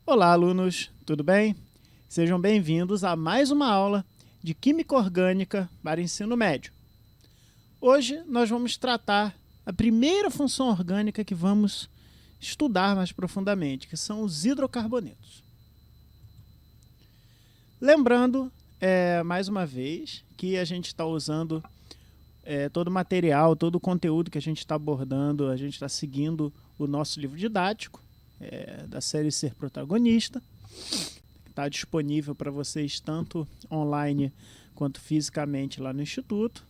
Olá, alunos, tudo bem? Sejam bem-vindos a mais uma aula de Química Orgânica para ensino médio. Hoje nós vamos tratar a primeira função orgânica que vamos estudar mais profundamente, que são os hidrocarbonetos. Lembrando, mais uma vez, que a gente está usando todo o material, todo o conteúdo que a gente está abordando, a gente está seguindo o nosso livro didático, da série Ser Protagonista. Está disponível para vocês tanto online quanto fisicamente lá no Instituto.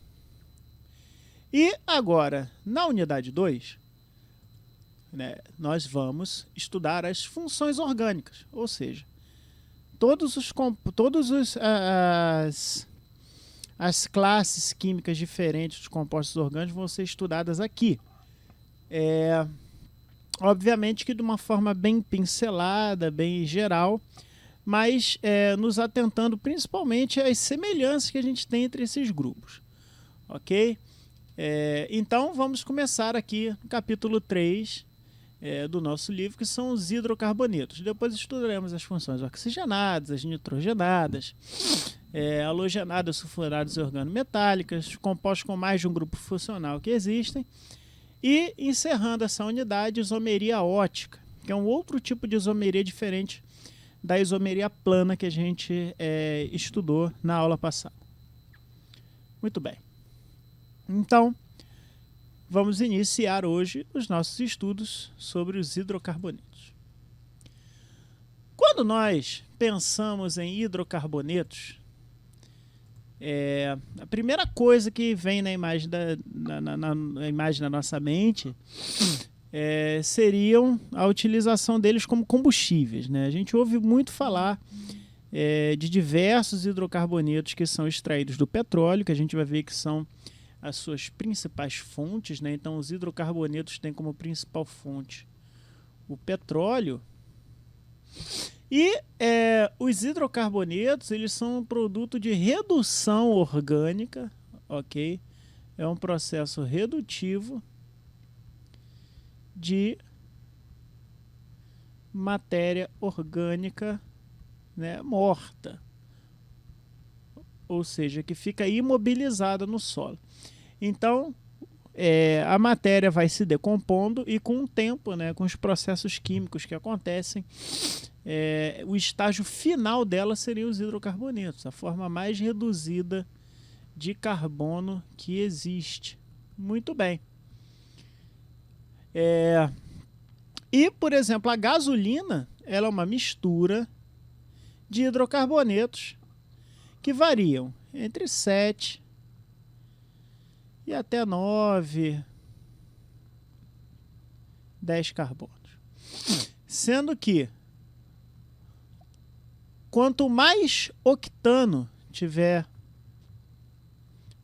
E agora, na unidade 2, nós vamos estudar as funções orgânicas, ou seja, as classes químicas diferentes dos compostos orgânicos vão ser estudadas aqui. Obviamente que de uma forma bem pincelada, bem geral, mas nos atentando principalmente às semelhanças que a gente tem entre esses grupos. Ok? Então vamos começar aqui no capítulo 3 do nosso livro, que são os hidrocarbonetos. Depois estudaremos as funções oxigenadas, as nitrogenadas, halogenadas, sulfuradas e organometálicas, compostos com mais de um grupo funcional que existem. E encerrando essa unidade, isomeria ótica, que é um outro tipo de isomeria diferente da isomeria plana que a gente estudou na aula passada. Muito bem. Então, vamos iniciar hoje os nossos estudos sobre os hidrocarbonetos. Quando nós pensamos em hidrocarbonetos, a primeira coisa que vem na imagem na imagem da nossa mente seriam a utilização deles como combustíveis, né? A gente ouve muito falar de diversos hidrocarbonetos que são extraídos do petróleo, que a gente vai ver que são as suas principais fontes, né? Então, os hidrocarbonetos têm como principal fonte o petróleo. E os hidrocarbonetos, eles são um produto de redução orgânica, ok? É um processo redutivo de matéria orgânica, né, morta, ou seja, que fica imobilizada no solo. Então, a matéria vai se decompondo e com o tempo, né, com os processos químicos que acontecem, o estágio final dela seria os hidrocarbonetos, a forma mais reduzida de carbono que existe. Muito bem. E, por exemplo, a gasolina, ela é uma mistura de hidrocarbonetos que variam entre 7 e até 9, 10 carbonos. Sendo que quanto mais octano tiver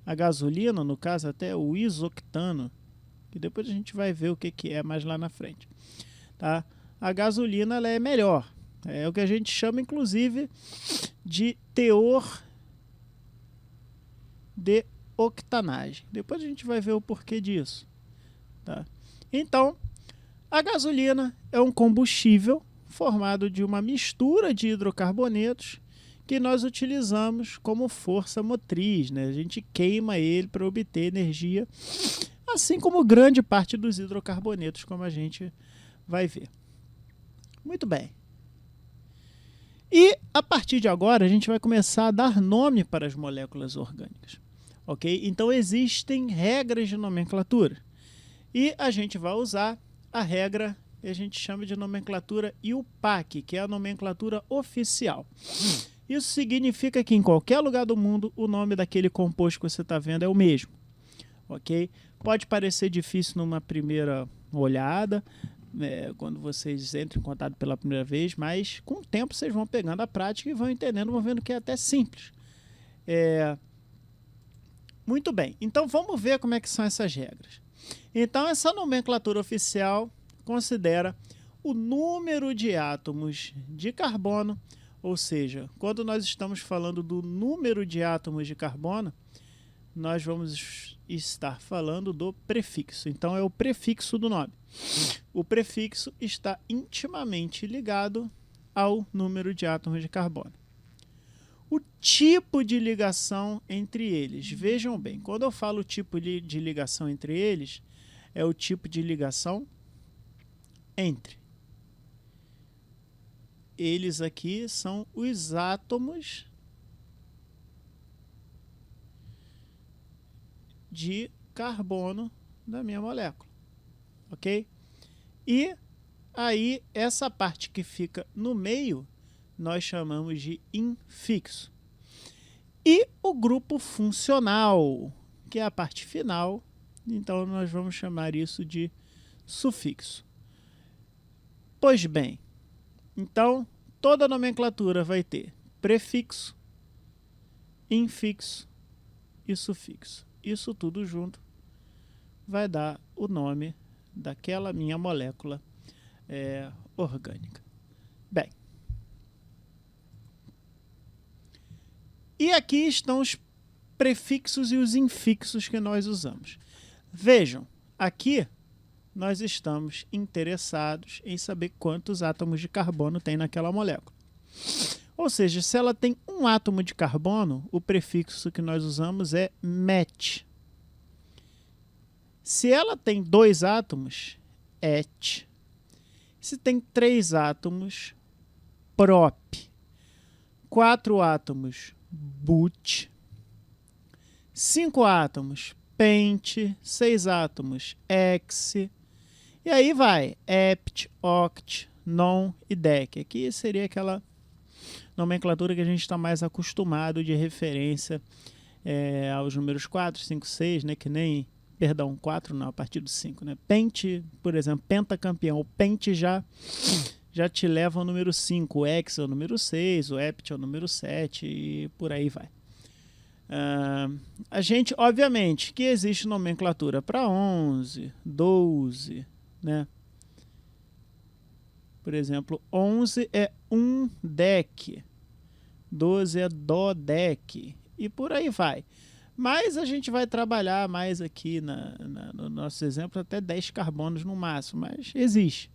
a gasolina, no caso até o isoctano, que depois a gente vai ver o que é mais lá na frente, tá? A gasolina ela é melhor. É o que a gente chama, inclusive, de teor de octanagem. Depois a gente vai ver o porquê disso, tá? Então, a gasolina é um combustível formado de uma mistura de hidrocarbonetos que nós utilizamos como força motriz, né? A gente queima ele para obter energia, assim como grande parte dos hidrocarbonetos, como a gente vai ver. Muito bem. E a partir de agora a gente vai começar a dar nome para as moléculas orgânicas, ok? Então existem regras de nomenclatura e a gente vai usar a regra que a gente chama de nomenclatura IUPAC, que é a nomenclatura oficial. Isso significa que em qualquer lugar do mundo o nome daquele composto que você está vendo é o mesmo, ok? Pode parecer difícil numa primeira olhada, quando vocês entram em contato pela primeira vez, mas com o tempo vocês vão pegando a prática e vão entendendo, vão vendo que é até simples. Muito bem, então vamos ver como é que são essas regras. Então essa nomenclatura oficial considera o número de átomos de carbono, ou seja, quando nós estamos falando do número de átomos de carbono, nós vamos estar falando do prefixo. Então é o prefixo do nome. O prefixo está intimamente ligado ao número de átomos de carbono. O tipo de ligação entre eles. Vejam bem, quando eu falo tipo de ligação entre eles, é o tipo de ligação entre. Eles aqui são os átomos de carbono da minha molécula, ok? E aí, essa parte que fica no meio, nós chamamos de infixo. E o grupo funcional, que é a parte final, então nós vamos chamar isso de sufixo. Pois bem, então toda a nomenclatura vai ter prefixo, infixo e sufixo. Isso tudo junto vai dar o nome daquela minha molécula orgânica. Bem, e aqui estão os prefixos e os infixos que nós usamos. Vejam, aqui nós estamos interessados em saber quantos átomos de carbono tem naquela molécula. Ou seja, se ela tem um átomo de carbono, o prefixo que nós usamos é met. Se ela tem 2 átomos, et. Se tem 3 átomos, prop. 4 átomos, but. 5 átomos, pent. 6 átomos, hex. E aí vai, hept, oct, non e dec. Aqui seria aquela nomenclatura que a gente está mais acostumado de referência aos números 4, 5, 6, né? Que nem, perdão, 4 não, a partir do 5, né? Pent, por exemplo, pentacampeão. O pent já te leva ao número 5, o hex é o número 6, o hept é o número 7 e por aí vai. A gente, obviamente, que existe nomenclatura para 11, 12, né? Por exemplo, 11 é um dec, 12 é dodec e por aí vai. Mas a gente vai trabalhar mais aqui no nosso exemplo até 10 carbonos no máximo, mas existe.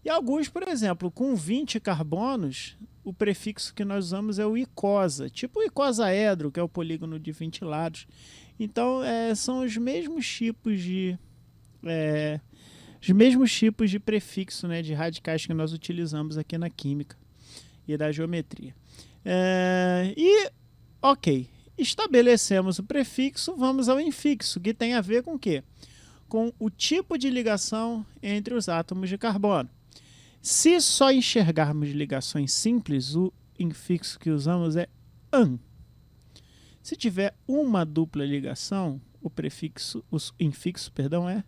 E alguns, por exemplo, com 20 carbonos, o prefixo que nós usamos é o icosa, tipo o icosaedro, que é o polígono de 20 lados. Então, são os mesmos tipos de prefixo, né, de radicais que nós utilizamos aqui na química e da geometria. Ok, estabelecemos o prefixo, vamos ao infixo, que tem a ver com o quê? Com o tipo de ligação entre os átomos de carbono. Se só enxergarmos ligações simples, o infixo que usamos é an. Se tiver uma dupla ligação, o infixo é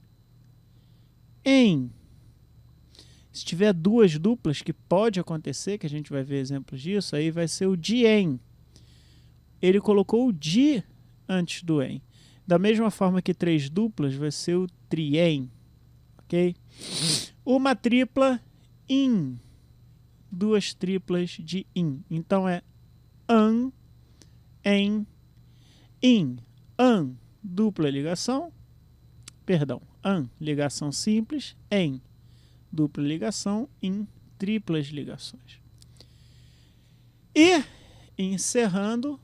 em. Se tiver 2 duplas, que pode acontecer, que a gente vai ver exemplos disso, aí vai ser o dien. Ele colocou o di antes do en. Da mesma forma que 3 duplas, vai ser o trien. Ok? Uma tripla, in. 2 triplas de in. Então é an, en, in. An, dupla ligação. Perdão, an, ligação simples. En, dupla ligação. In, triplas ligações. E, encerrando,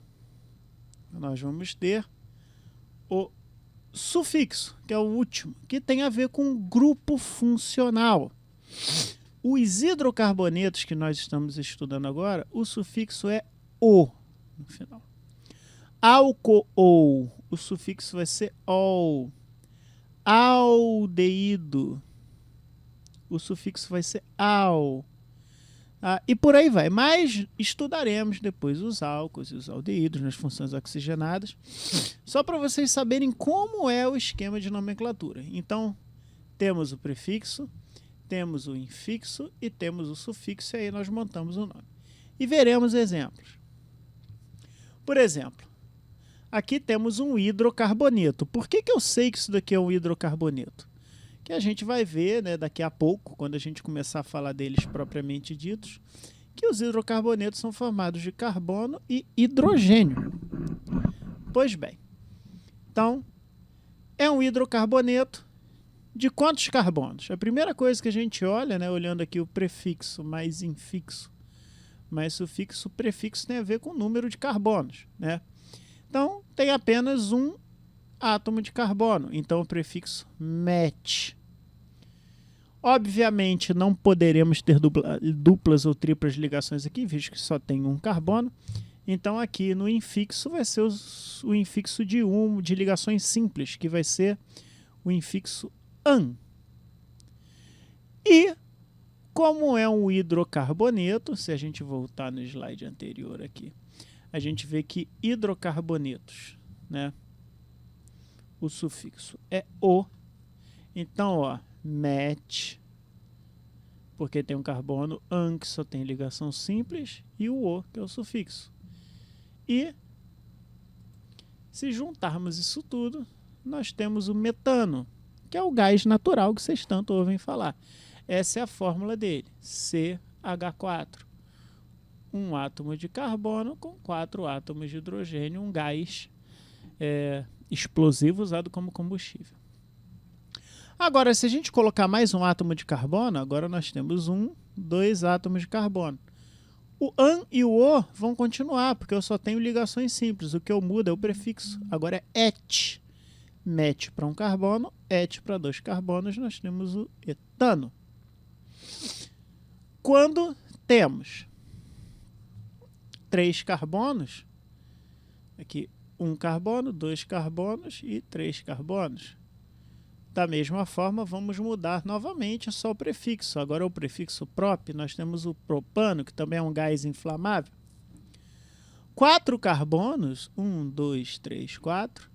nós vamos ter o sufixo, que é o último, que tem a ver com grupo funcional. Os hidrocarbonetos que nós estamos estudando agora, o sufixo é o no final. Álcool, o sufixo vai ser ol. Aldeído, o sufixo vai ser al. E por aí vai. Mas estudaremos depois os álcools e os aldeídos nas funções oxigenadas, só para vocês saberem como é o esquema de nomenclatura. Então, temos o prefixo, temos o infixo e temos o sufixo, e aí nós montamos o nome. E veremos exemplos. Por exemplo, aqui temos um hidrocarboneto. Por que eu sei que isso daqui é um hidrocarboneto? Que a gente vai ver, né, daqui a pouco, quando a gente começar a falar deles propriamente ditos, que os hidrocarbonetos são formados de carbono e hidrogênio. Pois bem, então, é um hidrocarboneto de quantos carbonos? A primeira coisa que a gente olha, né, olhando aqui o prefixo mais infixo mas sufixo, prefixo tem a ver com o número de carbonos, né? Então, tem apenas um átomo de carbono, então o prefixo met. Obviamente, não poderemos ter duplas ou triplas ligações aqui, visto que só tem um carbono. Então, aqui no infixo vai ser o infixo de ligações simples, que vai ser o infixo an. E, como é um hidrocarboneto, se a gente voltar no slide anterior aqui, a gente vê que hidrocarbonetos, né, o sufixo é o. Então, ó, met, porque tem um carbono, an, que só tem ligação simples, e o, que é o sufixo. E, se juntarmos isso tudo, nós temos o metano, que é o gás natural que vocês tanto ouvem falar. Essa é a fórmula dele, CH4. Um átomo de carbono com 4 átomos de hidrogênio, um gás explosivo usado como combustível. Agora, se a gente colocar mais um átomo de carbono, agora nós temos 2 átomos de carbono. O an e o o vão continuar, porque eu só tenho ligações simples. O que eu mudo é o prefixo. Agora é et. Met para um carbono, et para 2 carbonos, nós temos o etano. Quando temos 3 carbonos, aqui 1 carbono, 2 carbonos e 3 carbonos. Da mesma forma, vamos mudar novamente só o prefixo. Agora é o prefixo prop, nós temos o propano, que também é um gás inflamável. 4 carbonos, 1, 2, 3, 4,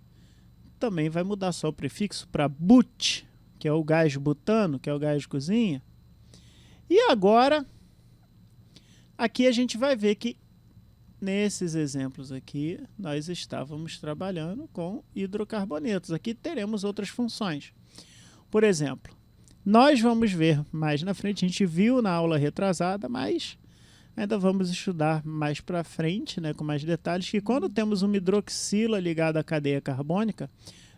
também vai mudar só o prefixo para but, que é o gás butano, que é o gás de cozinha. E agora, aqui a gente vai ver que nesses exemplos aqui, nós estávamos trabalhando com hidrocarbonetos. Aqui teremos outras funções. Por exemplo, nós vamos ver mais na frente, a gente viu na aula retrasada, mas ainda vamos estudar mais para frente, né, com mais detalhes, que quando temos uma hidroxila ligada à cadeia carbônica,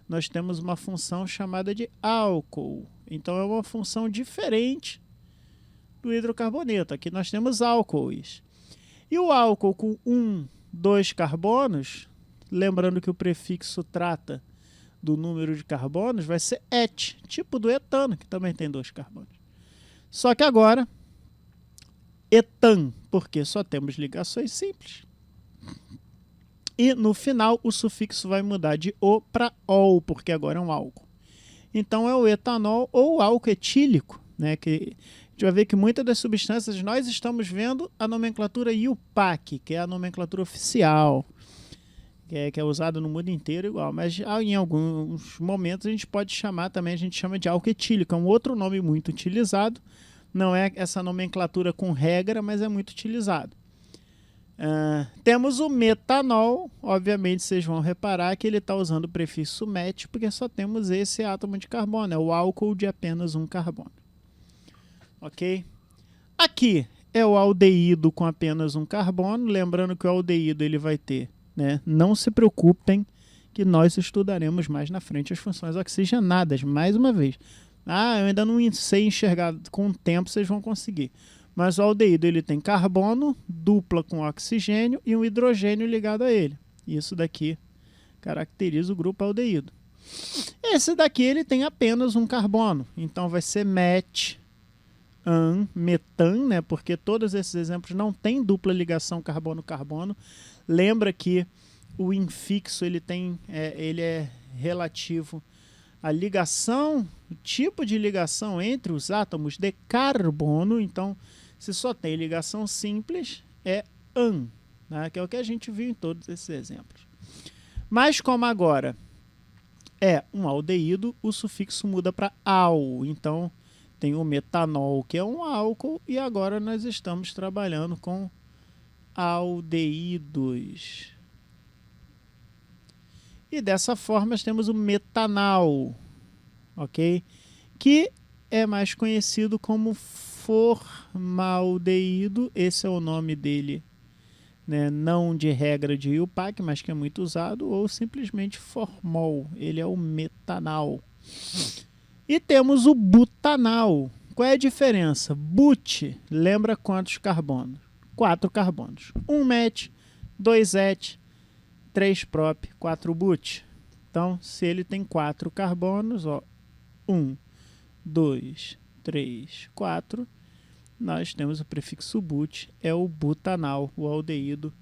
nós temos uma função chamada de álcool. Então, é uma função diferente do hidrocarboneto. Aqui nós temos álcoois. E o álcool com 1, 2 carbonos, lembrando que o prefixo trata do número de carbonos, vai ser et, tipo do etano, que também tem 2 carbonos. Só que agora, etan, porque só temos ligações simples. E no final, o sufixo vai mudar de o para ol, porque agora é um álcool. Então, é o etanol ou o álcool etílico, né, que a gente vai ver que muitas das substâncias, nós estamos vendo a nomenclatura IUPAC, que é a nomenclatura oficial, que é usada no mundo inteiro igual, mas em alguns momentos a gente pode chamar também, a gente chama de álcool etílico, é um outro nome muito utilizado, não é essa nomenclatura com regra, mas é muito utilizado. Temos o metanol, obviamente vocês vão reparar que ele está usando o prefixo met, porque só temos esse átomo de carbono, é o álcool de apenas um carbono. Ok? Aqui é o aldeído com apenas um carbono, lembrando que o aldeído ele vai ter, né? Não se preocupem que nós estudaremos mais na frente as funções oxigenadas, mais uma vez. Eu ainda não sei enxergar, com o tempo vocês vão conseguir. Mas o aldeído ele tem carbono, dupla com oxigênio e um hidrogênio ligado a ele. Isso daqui caracteriza o grupo aldeído. Esse daqui ele tem apenas um carbono, então vai ser met, an, metan, né? Porque todos esses exemplos não têm dupla ligação carbono-carbono. Lembra que o infixo ele é relativo à ligação, o tipo de ligação entre os átomos de carbono. Então, se só tem ligação simples, é an, né? Que é o que a gente viu em todos esses exemplos. Mas como agora é um aldeído, o sufixo muda para al. Então, tem o metanol, que é um álcool, e agora nós estamos trabalhando com aldeídos. E dessa forma nós temos o metanal, ok? Que é mais conhecido como formaldeído, esse é o nome dele, né? Não de regra de IUPAC, mas que é muito usado, ou simplesmente formol, ele é o metanal. E temos o butanal. Qual é a diferença? But lembra quantos carbonos? 4 carbonos. 1 met, 2 et, 3 prop, 4 but. Então, se ele tem 4 carbonos, ó, 1, 2, 3, 4, nós temos o prefixo but, é o butanal, o aldeído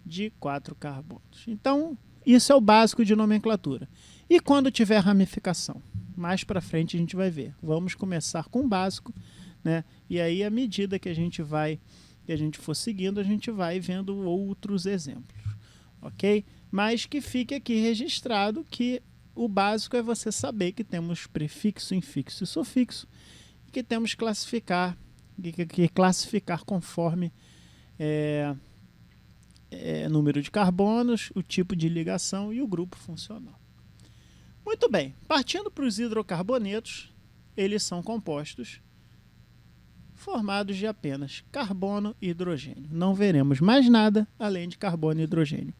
de 4 carbonos. Então, isso é o básico de nomenclatura. E quando tiver ramificação? Mais para frente a gente vai ver. Vamos começar com o básico, né? E aí, à medida que a gente for seguindo, a gente vai vendo outros exemplos, ok? Mas que fique aqui registrado que o básico é você saber que temos prefixo, infixo e sufixo, e que temos que classificar conforme número de carbonos, o tipo de ligação e o grupo funcional. Muito bem, partindo para os hidrocarbonetos, eles são compostos formados de apenas carbono e hidrogênio. Não veremos mais nada além de carbono e hidrogênio.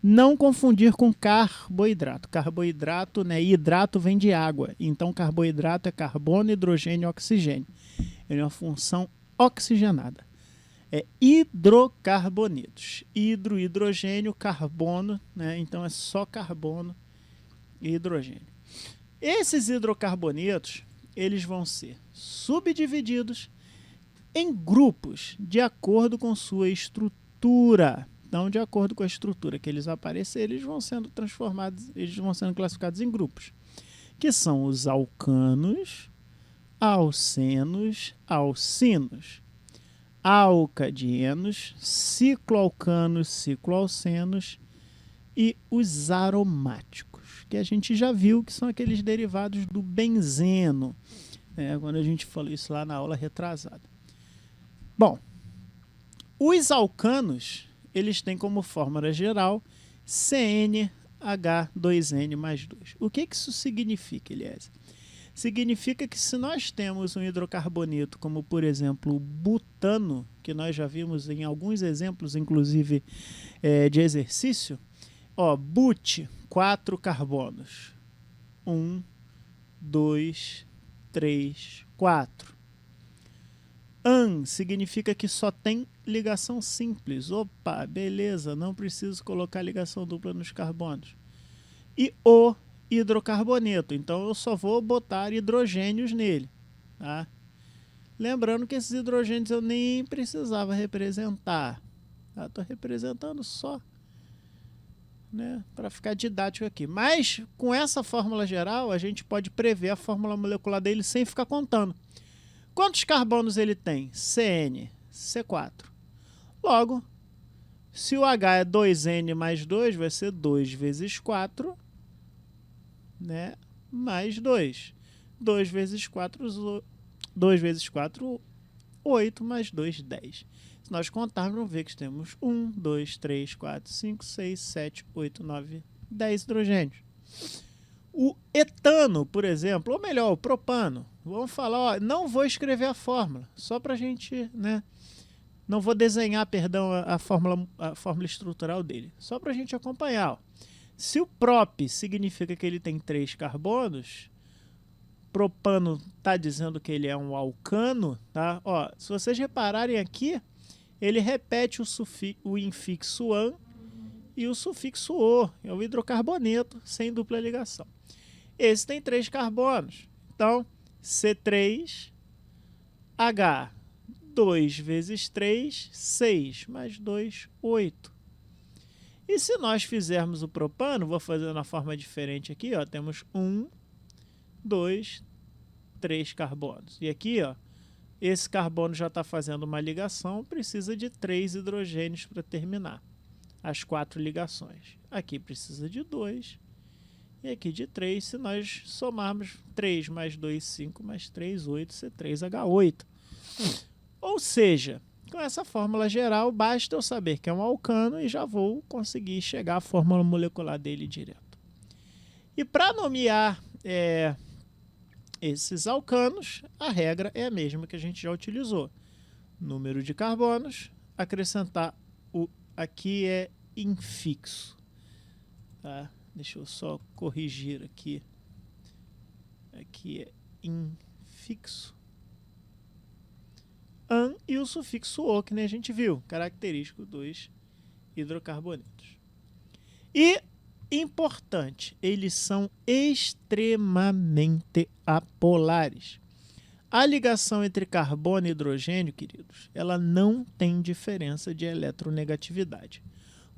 Não confundir com carboidrato. Carboidrato, né, hidrato vem de água. Então, carboidrato é carbono, hidrogênio e oxigênio. Ele é uma função oxigenada. É hidrocarbonetos. Hidrogênio, carbono, né? Então é só carbono e hidrogênio. Esses hidrocarbonetos, eles vão ser subdivididos em grupos de acordo com sua estrutura. Então, de acordo com a estrutura que eles aparecerem, eles vão sendo transformados, eles vão sendo classificados em grupos, que são os alcanos, alcenos, alcinos, alcadienos, cicloalcanos, cicloalcenos e os aromáticos, que a gente já viu que são aqueles derivados do benzeno, né, quando a gente falou isso lá na aula retrasada. Bom, os alcanos, eles têm como fórmula geral CnH2n mais 2. O que isso significa, Eliezer? Significa que se nós temos um hidrocarboneto, como por exemplo o butano, que nós já vimos em alguns exemplos, inclusive de exercício, ó, but, 4 carbonos. 1, 2, 3, 4. An significa que só tem ligação simples. Opa, beleza, não preciso colocar ligação dupla nos carbonos. E o hidrocarboneto, então eu só vou botar hidrogênios nele, tá? Lembrando que esses hidrogênios eu nem precisava representar, tá? Estou representando só, né, para ficar didático aqui. Mas com essa fórmula geral a gente pode prever a fórmula molecular dele sem ficar contando. Quantos carbonos ele tem? Cn, C4. Logo, se o H é 2N mais 2, vai ser 2 vezes 4, né, mais 2. 2 vezes 4, 8, mais 2, 10. Se nós contarmos, vamos ver que temos 1, 2, 3, 4, 5, 6, 7, 8, 9, 10 hidrogênios. O etano, por exemplo, ou melhor, o propano, vamos falar, ó, não vou escrever a fórmula, só para a gente, né, não vou desenhar, perdão, a fórmula estrutural dele, só para a gente acompanhar, ó. Se o prop significa que ele tem 3 carbonos, propano está dizendo que ele é um alcano, tá? Ó, se vocês repararem aqui, ele repete o infixo an e o sufixo o, é o hidrocarboneto sem dupla ligação. Esse tem 3 carbonos, então C3H, 2 vezes 3, 6, mais 2, 8. E se nós fizermos o propano, vou fazer na forma diferente aqui, ó, temos 1, 2, 3 carbonos. E aqui, ó, esse carbono já está fazendo uma ligação, precisa de 3 hidrogênios para terminar as 4 ligações. Aqui precisa de 2 e aqui de 3. Se nós somarmos 3 mais 2, 5, mais 3, 8, C3H8. Ou seja, com essa fórmula geral, basta eu saber que é um alcano e já vou conseguir chegar à fórmula molecular dele direto. E para nomear esses alcanos, a regra é a mesma que a gente já utilizou. Número de carbonos, acrescentar o aqui é infixo. Tá? Deixa eu só corrigir aqui. Aqui é infixo. an, e o sufixo o, que nem a gente viu, característico dos hidrocarbonetos. E, importante, eles são extremamente apolares. A ligação entre carbono e hidrogênio, queridos, ela não tem diferença de eletronegatividade.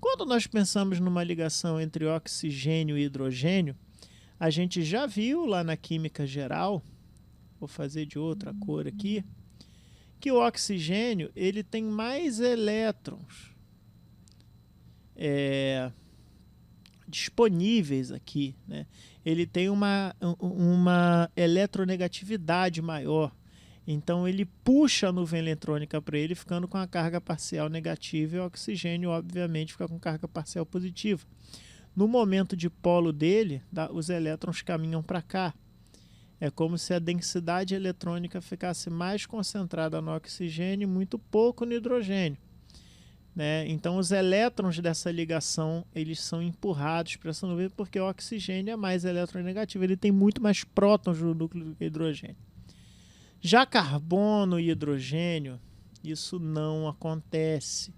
Quando nós pensamos numa ligação entre oxigênio e hidrogênio, a gente já viu lá na química geral, vou fazer de outra cor aqui, que o oxigênio ele tem mais elétrons disponíveis aqui, né? Ele tem uma eletronegatividade maior, então ele puxa a nuvem eletrônica para ele, ficando com a carga parcial negativa, e o oxigênio, obviamente, fica com carga parcial positiva. No momento de polo dele, os elétrons caminham para cá. É como se a densidade eletrônica ficasse mais concentrada no oxigênio e muito pouco no hidrogênio, né? Então os elétrons dessa ligação eles são empurrados para essa nuvem porque o oxigênio é mais eletronegativo, ele tem muito mais prótons no núcleo do que hidrogênio. Já carbono e hidrogênio, isso não acontece.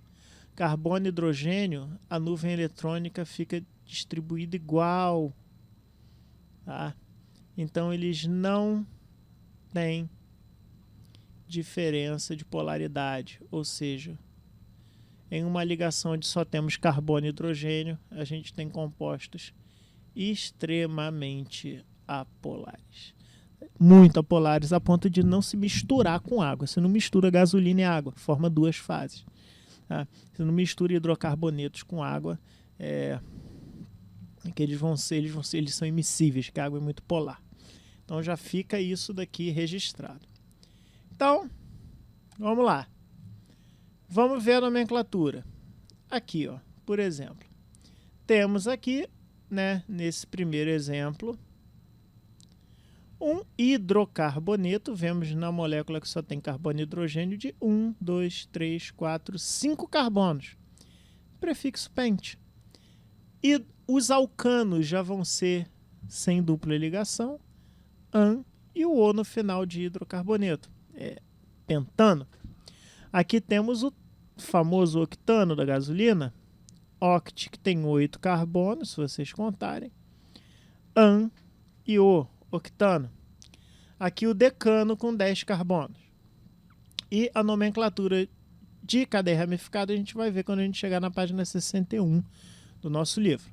Carbono e hidrogênio, a nuvem eletrônica fica distribuída igual, tá? Então eles não têm diferença de polaridade, ou seja, em uma ligação onde só temos carbono e hidrogênio, a gente tem compostos extremamente apolares. Muito apolares, a ponto de não se misturar com água. Você não mistura gasolina e água, forma duas fases. Tá? Você não mistura hidrocarbonetos com água, que eles são imissíveis, que a água é muito polar. Então já fica isso daqui registrado. Então, vamos lá. Vamos ver a nomenclatura. Aqui, ó, por exemplo, temos aqui, né, nesse primeiro exemplo, um hidrocarboneto. Vemos na molécula que só tem carbono e hidrogênio de 1, 2, 3, 4, 5 carbonos. Prefixo pente. E os alcanos já vão ser sem dupla ligação, an, e o O no final de hidrocarboneto, pentano. Aqui temos o famoso octano da gasolina, oct, que tem 8 carbonos, se vocês contarem, an e O, octano. Aqui o decano com 10 carbonos. E a nomenclatura de cadeia ramificada a gente vai ver quando a gente chegar na página 61 do nosso livro.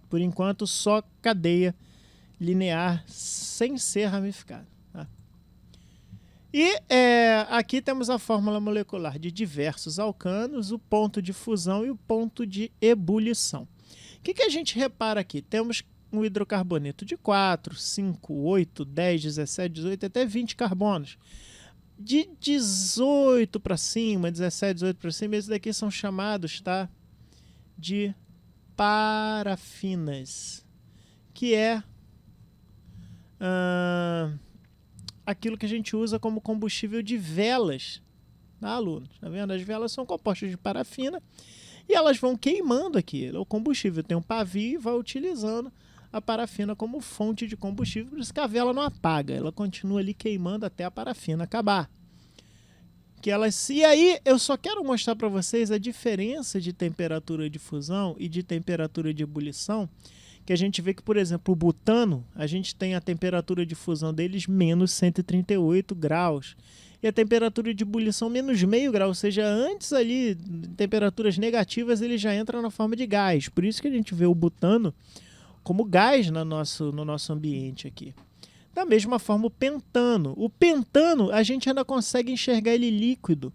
Por enquanto, só cadeia linear sem ser ramificada. Tá? E aqui temos a fórmula molecular de diversos alcanos, o ponto de fusão e o ponto de ebulição. O que a gente repara aqui? Temos um hidrocarboneto de 4, 5, 8, 10, 17, 18, até 20 carbonos. De 18 para cima, 17, 18 para cima, esses daqui são chamados, tá, de parafinas, que é aquilo que a gente usa como combustível de velas, tá, alunos? Tá vendo? As velas são compostas de parafina e elas vão queimando aqui. O combustível tem um pavio e vai utilizando a parafina como fonte de combustível, por isso que a vela não apaga, ela continua ali queimando até a parafina acabar. E aí eu só quero mostrar para vocês a diferença de temperatura de fusão e de temperatura de ebulição, que a gente vê que, por exemplo, o butano, a gente tem a temperatura de fusão deles menos 138 graus, e a temperatura de ebulição menos meio grau, ou seja, antes ali, temperaturas negativas, ele já entra na forma de gás, por isso que a gente vê o butano como gás no nosso ambiente aqui. Da mesma forma o pentano. O pentano a gente ainda consegue enxergar ele líquido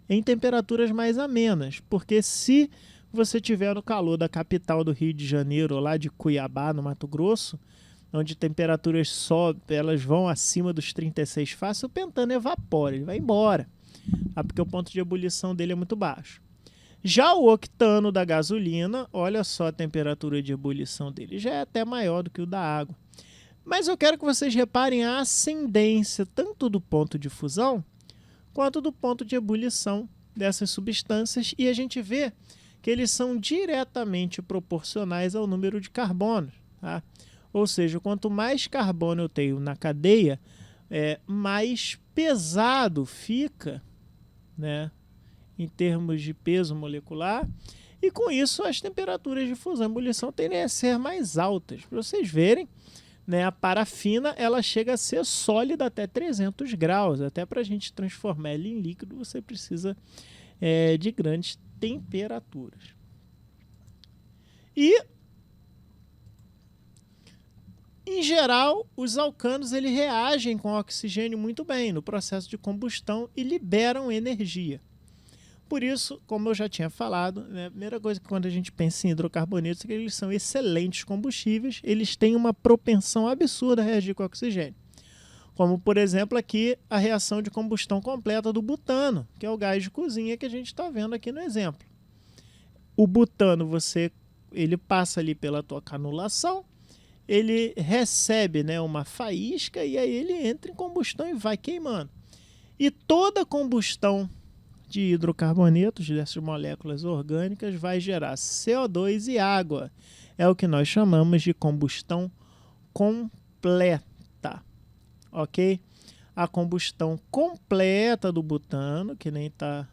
em temperaturas mais amenas, porque se você estiver no calor da capital do Rio de Janeiro, ou lá de Cuiabá, no Mato Grosso, onde temperaturas sobem, elas vão acima dos 36 fácil, o pentano evapora, ele vai embora, porque o ponto de ebulição dele é muito baixo. Já o octano da gasolina, olha só a temperatura de ebulição dele, já é até maior do que o da água. Mas eu quero que vocês reparem a ascendência tanto do ponto de fusão quanto do ponto de ebulição dessas substâncias, e a gente vê que eles são diretamente proporcionais ao número de carbonos. Tá? Ou seja, quanto mais carbono eu tenho na cadeia, mais pesado fica, né, em termos de peso molecular, e com isso as temperaturas de fusão e ebulição tendem a ser mais altas. Para vocês verem, né, a parafina ela chega a ser sólida até 300 graus. Até para a gente transformar ela em líquido, você precisa de grandes temperaturas. E, em geral, os alcanos eles reagem com o oxigênio muito bem no processo de combustão e liberam energia. Por isso, como eu já tinha falado, né, a primeira coisa que quando a gente pensa em hidrocarbonetos é que eles são excelentes combustíveis, eles têm uma propensão absurda a reagir com o oxigênio. Como, por exemplo, aqui a reação de combustão completa do butano, que é o gás de cozinha que a gente está vendo aqui no exemplo. O butano, ele passa ali pela tua canulação, ele recebe, né, uma faísca e aí ele entra em combustão e vai queimando. E toda combustão de hidrocarbonetos, dessas moléculas orgânicas, vai gerar CO2 e água. É o que nós chamamos de combustão completa. Ok? A combustão completa do butano, que nem está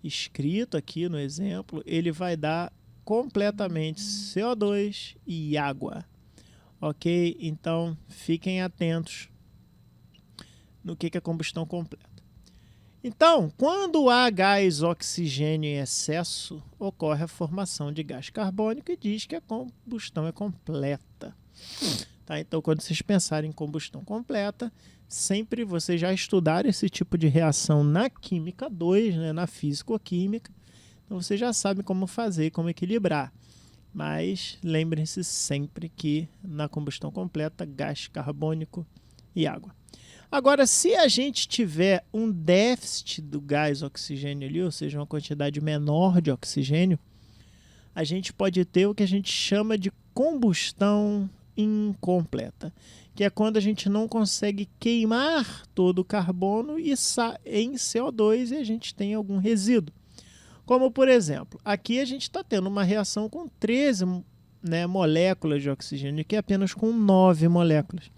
escrito aqui no exemplo, ele vai dar completamente CO2 e água. Ok? Então, fiquem atentos no que é combustão completa. Então, quando há gás oxigênio em excesso, ocorre a formação de gás carbônico e diz que a combustão é completa. Tá? Então, quando vocês pensarem em combustão completa, sempre vocês já estudaram esse tipo de reação na Química 2, né, na Físico-Química. Então, vocês já sabem como fazer, como equilibrar. Mas lembrem-se sempre que na combustão completa, gás carbônico e água. Agora, se a gente tiver um déficit do gás oxigênio ali, ou seja, uma quantidade menor de oxigênio, a gente pode ter o que a gente chama de combustão incompleta, que é quando a gente não consegue queimar todo o carbono e em CO2 e a gente tem algum resíduo. Como, por exemplo, aqui a gente está tendo uma reação com 13 moléculas de oxigênio, aqui apenas com 9 moléculas.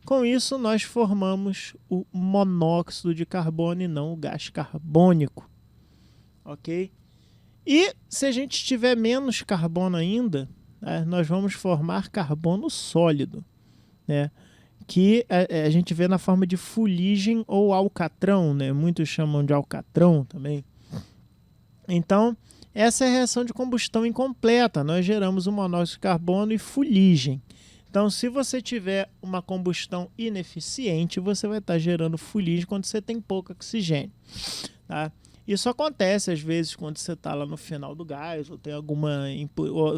Com isso, nós formamos o monóxido de carbono e não o gás carbônico. Ok? E se a gente tiver menos carbono ainda, nós vamos formar carbono sólido, né? Que a gente vê na forma de fuligem ou alcatrão, né? Muitos chamam de alcatrão também. Então, essa é a reação de combustão incompleta. Nós geramos o monóxido de carbono e fuligem. Então, se você tiver uma combustão ineficiente, você vai estar gerando fuligem quando você tem pouco oxigênio. Tá? Isso acontece às vezes quando você está lá no final do gás ou tem ou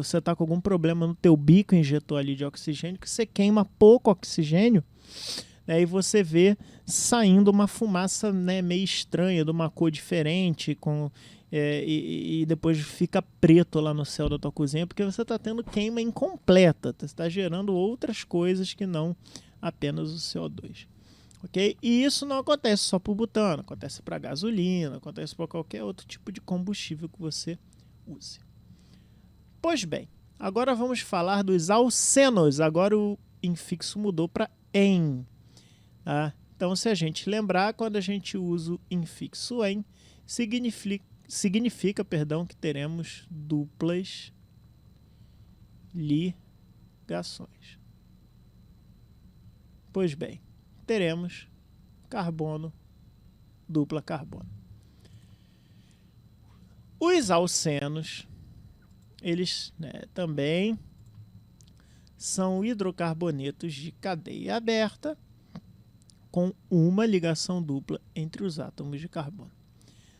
você está com algum problema no teu bico injetor ali de oxigênio, que você queima pouco oxigênio, né, e você vê saindo uma fumaça, né, meio estranha, de uma cor diferente, e depois fica preto lá no céu da tua cozinha, porque você está tendo queima incompleta, você está gerando outras coisas que não apenas o CO2. Okay? E isso não acontece só para o butano, acontece para gasolina, acontece para qualquer outro tipo de combustível que você use. Pois bem, agora vamos falar dos alcenos. Agora o infixo mudou para "em". Tá? Então, se a gente lembrar, quando a gente usa o infixo "em", significa que teremos duplas ligações. Pois bem, teremos carbono, dupla carbono. Os alcenos, eles, né, também são hidrocarbonetos de cadeia aberta com uma ligação dupla entre os átomos de carbono.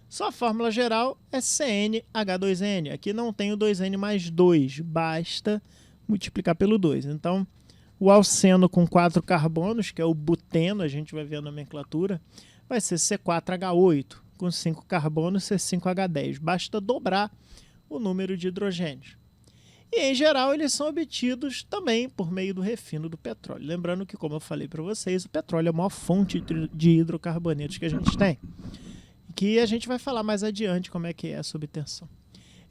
Sua fórmula geral é CnH2n. Aqui não tem o 2n mais 2, basta multiplicar pelo 2. Então, o alceno com 4 carbonos, que é o buteno, a gente vai ver a nomenclatura, vai ser C4H8, com 5 carbonos, C5H10. Basta dobrar o número de hidrogênios. E, em geral, eles são obtidos também por meio do refino do petróleo. Lembrando que, como eu falei para vocês, o petróleo é a maior fonte de hidrocarbonetos que a gente tem. Que a gente vai falar mais adiante como é que é essa obtenção.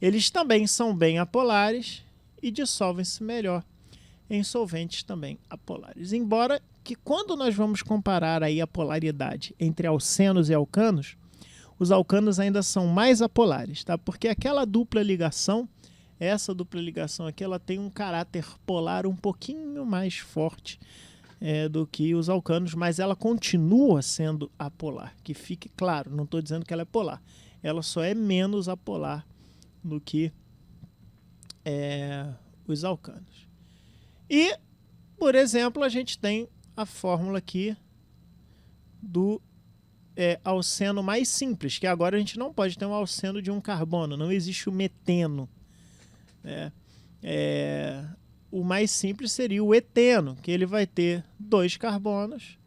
Eles também são bem apolares e dissolvem-se melhor em solventes também apolares. Embora que quando nós vamos comparar aí a polaridade entre alcenos e alcanos, os alcanos ainda são mais apolares, tá? Porque aquela dupla ligação, essa dupla ligação aqui, ela tem um caráter polar um pouquinho mais forte do que os alcanos, mas ela continua sendo apolar, que fique claro, não estou dizendo que ela é polar, ela só é menos apolar do que os alcanos. E, por exemplo, a gente tem a fórmula aqui do alceno mais simples, que agora a gente não pode ter um alceno de um carbono, não existe o meteno. O mais simples seria o eteno, que ele vai ter 2 carbonos.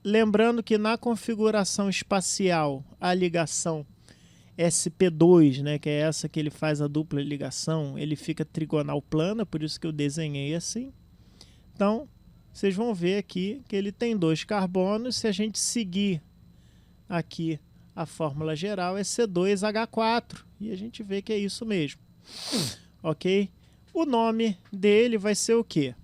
Lembrando que na configuração espacial, a ligação sp2, né, que é essa que ele faz a dupla ligação, ele fica trigonal plana, por isso que eu desenhei assim. Então, vocês vão ver aqui que ele tem 2 carbonos. Se a gente seguir aqui a fórmula geral, é C2H4, e a gente vê que é isso mesmo. Ok? O nome dele vai ser o quê?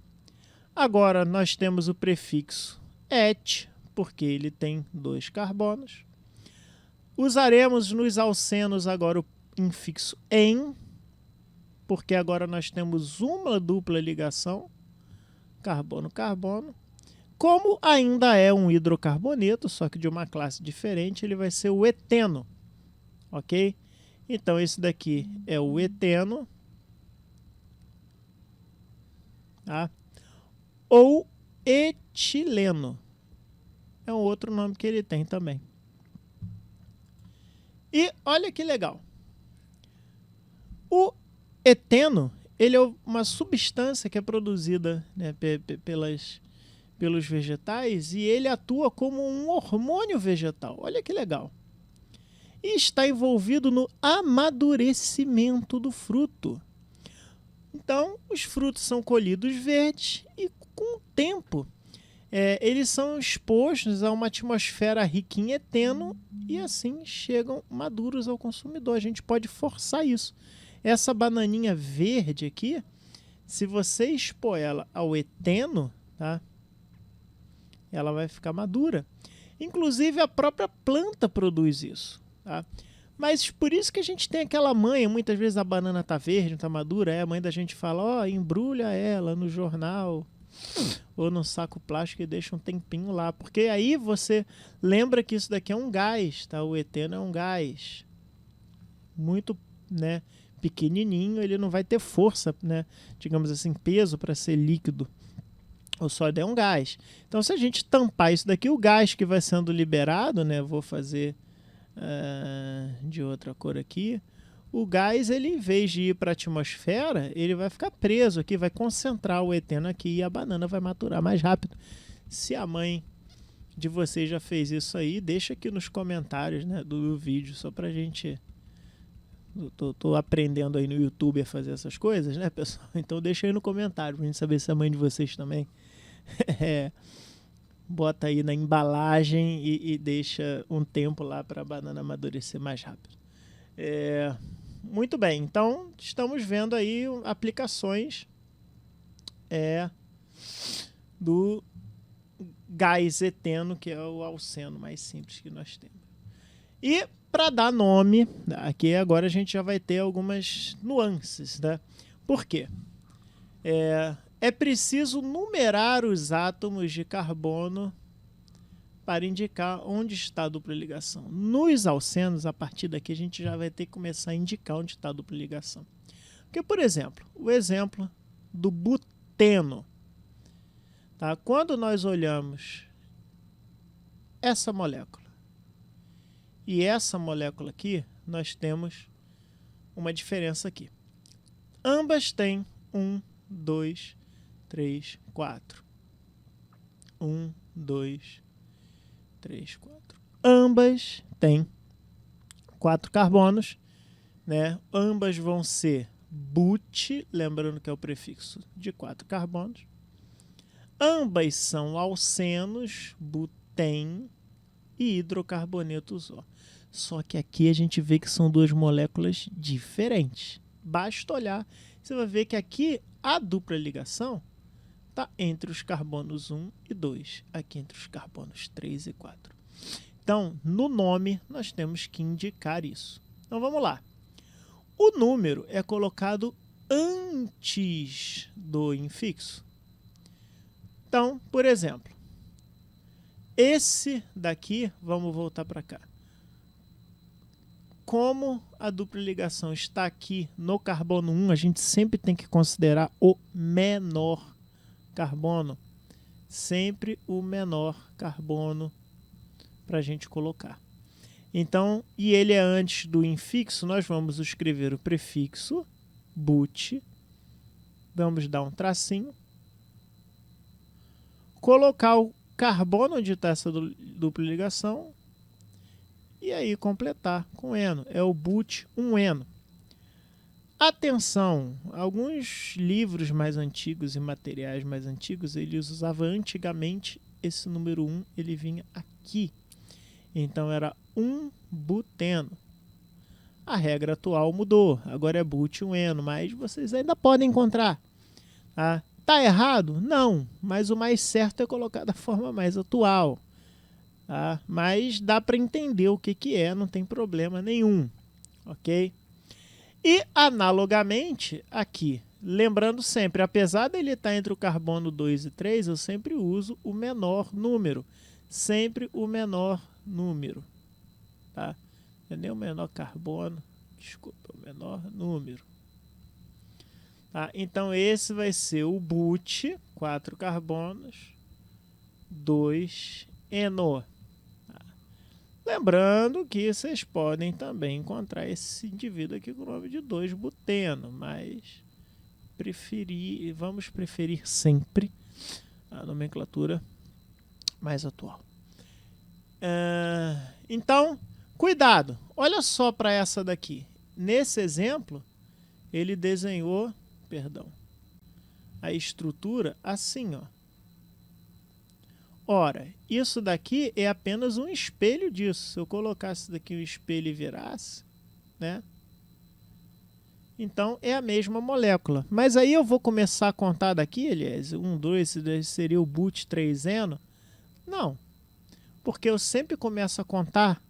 Agora nós temos o prefixo et, porque ele tem 2 carbonos. Usaremos nos alcenos agora o infixo en, porque agora nós temos uma dupla ligação, carbono-carbono. Como ainda é um hidrocarboneto, só que de uma classe diferente, ele vai ser o eteno. Ok? Então esse daqui é o eteno. Tá? Ou etileno. É um outro nome que ele tem também. E olha que legal. O eteno, ele é uma substância que é produzida, né, pelos vegetais, e ele atua como um hormônio vegetal. Olha que legal. E está envolvido no amadurecimento do fruto. Então, os frutos são colhidos verdes e, com o tempo, eles são expostos a uma atmosfera rica em eteno e, assim, chegam maduros ao consumidor. A gente pode forçar isso. Essa bananinha verde aqui, se você expor ela ao eteno, tá, ela vai ficar madura. Inclusive, a própria planta produz isso. Tá? Mas por isso que a gente tem aquela manha, muitas vezes a banana tá verde, não tá madura, a mãe da gente fala, embrulha ela no jornal ou no saco plástico e deixa um tempinho lá, porque aí você lembra que isso daqui é um gás, tá? O eteno é um gás muito, né, pequenininho, ele não vai ter força, né, digamos assim, peso para ser líquido. O sólido é um gás. Então, se a gente tampar isso daqui, o gás que vai sendo liberado, né, vou fazer de outra cor aqui, o gás, ele, em vez de ir para a atmosfera, ele vai ficar preso aqui, vai concentrar o eteno aqui e a banana vai maturar mais rápido. Se a mãe de vocês já fez isso aí, deixa aqui nos comentários, né, do vídeo, só pra gente... Tô aprendendo aí no YouTube a fazer essas coisas, né, pessoal? Então deixa aí no comentário pra gente saber se a mãe de vocês também bota aí na embalagem e deixa um tempo lá para a banana amadurecer mais rápido. Muito bem, então estamos vendo aí aplicações do gás eteno, que é o alceno mais simples que nós temos. E para dar nome, aqui agora a gente já vai ter algumas nuances, né? Por quê? É preciso numerar os átomos de carbono para indicar onde está a dupla ligação. Nos alcenos, a partir daqui, a gente já vai ter que começar a indicar onde está a dupla ligação. Porque, por exemplo, o exemplo do buteno. Tá? Quando nós olhamos essa molécula e essa molécula aqui, nós temos uma diferença aqui. Ambas têm 1, 2, 3, 4. 1, 2, 3, 4. Ambas têm 4 carbonos, né? Ambas vão ser but, lembrando que é o prefixo de 4 carbonos. Ambas são alcenos, butém e hidrocarboneto O. Só que aqui a gente vê que são 2 moléculas diferentes. Basta olhar, você vai ver que aqui a dupla ligação está entre os carbonos 1 e 2, aqui entre os carbonos 3 e 4. Então, no nome, nós temos que indicar isso. Então, vamos lá. O número é colocado antes do infixo. Então, por exemplo, esse daqui, vamos voltar para cá. Como a dupla ligação está aqui no carbono 1, a gente sempre tem que considerar o menor carbono. Sempre o menor carbono para a gente colocar. Então, e ele é antes do infixo, nós vamos escrever o prefixo, but, vamos dar um tracinho, colocar o carbono onde está essa dupla ligação, e aí completar com eno. É o but 1-eno. Atenção, alguns livros mais antigos e materiais mais antigos, eles usavam antigamente esse número 1, ele vinha aqui. Então era 1-buteno. A regra atual mudou, agora é but 1-eno, mas vocês ainda podem encontrar. Tá errado? Não, mas o mais certo é colocar da forma mais atual. Mas dá para entender o que é, não tem problema nenhum, ok? E analogamente aqui, lembrando sempre, apesar dele estar entre o carbono 2 e 3, eu sempre uso o menor número, sempre o menor número, tá? Não é nem o menor carbono, desculpa, o menor número. Tá? Então esse vai ser o but, 4 carbonos, 2-eno. Lembrando que vocês podem também encontrar esse indivíduo aqui com o nome de 2-buteno, mas vamos preferir sempre a nomenclatura mais atual. Então, cuidado, olha só para essa daqui. Nesse exemplo, ele desenhou, a estrutura assim, ó. Ora, isso daqui é apenas um espelho disso. Se eu colocasse daqui um espelho e virasse, né? Então, é a mesma molécula. Mas aí eu vou começar a contar daqui, aliás, 1, 2, esse daí seria o but 3-eno. Não, porque eu sempre começo a contar,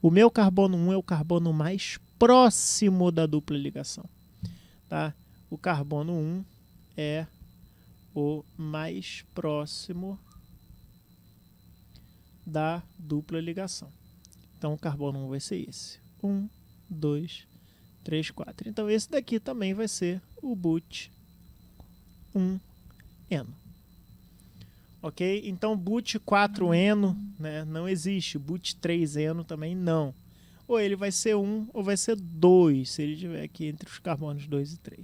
o meu carbono 1 é o carbono mais próximo da dupla ligação. Tá? O carbono 1 é o mais próximo da dupla ligação. Então, o carbono 1 vai ser esse. 1, 2, 3, 4. Então, esse daqui também vai ser o but 1-eno. Ok? Então, but 4-eno, né, não existe. But 3-eno também não. Ou ele vai ser 1 ou vai ser 2, se ele estiver aqui entre os carbonos 2 e 3.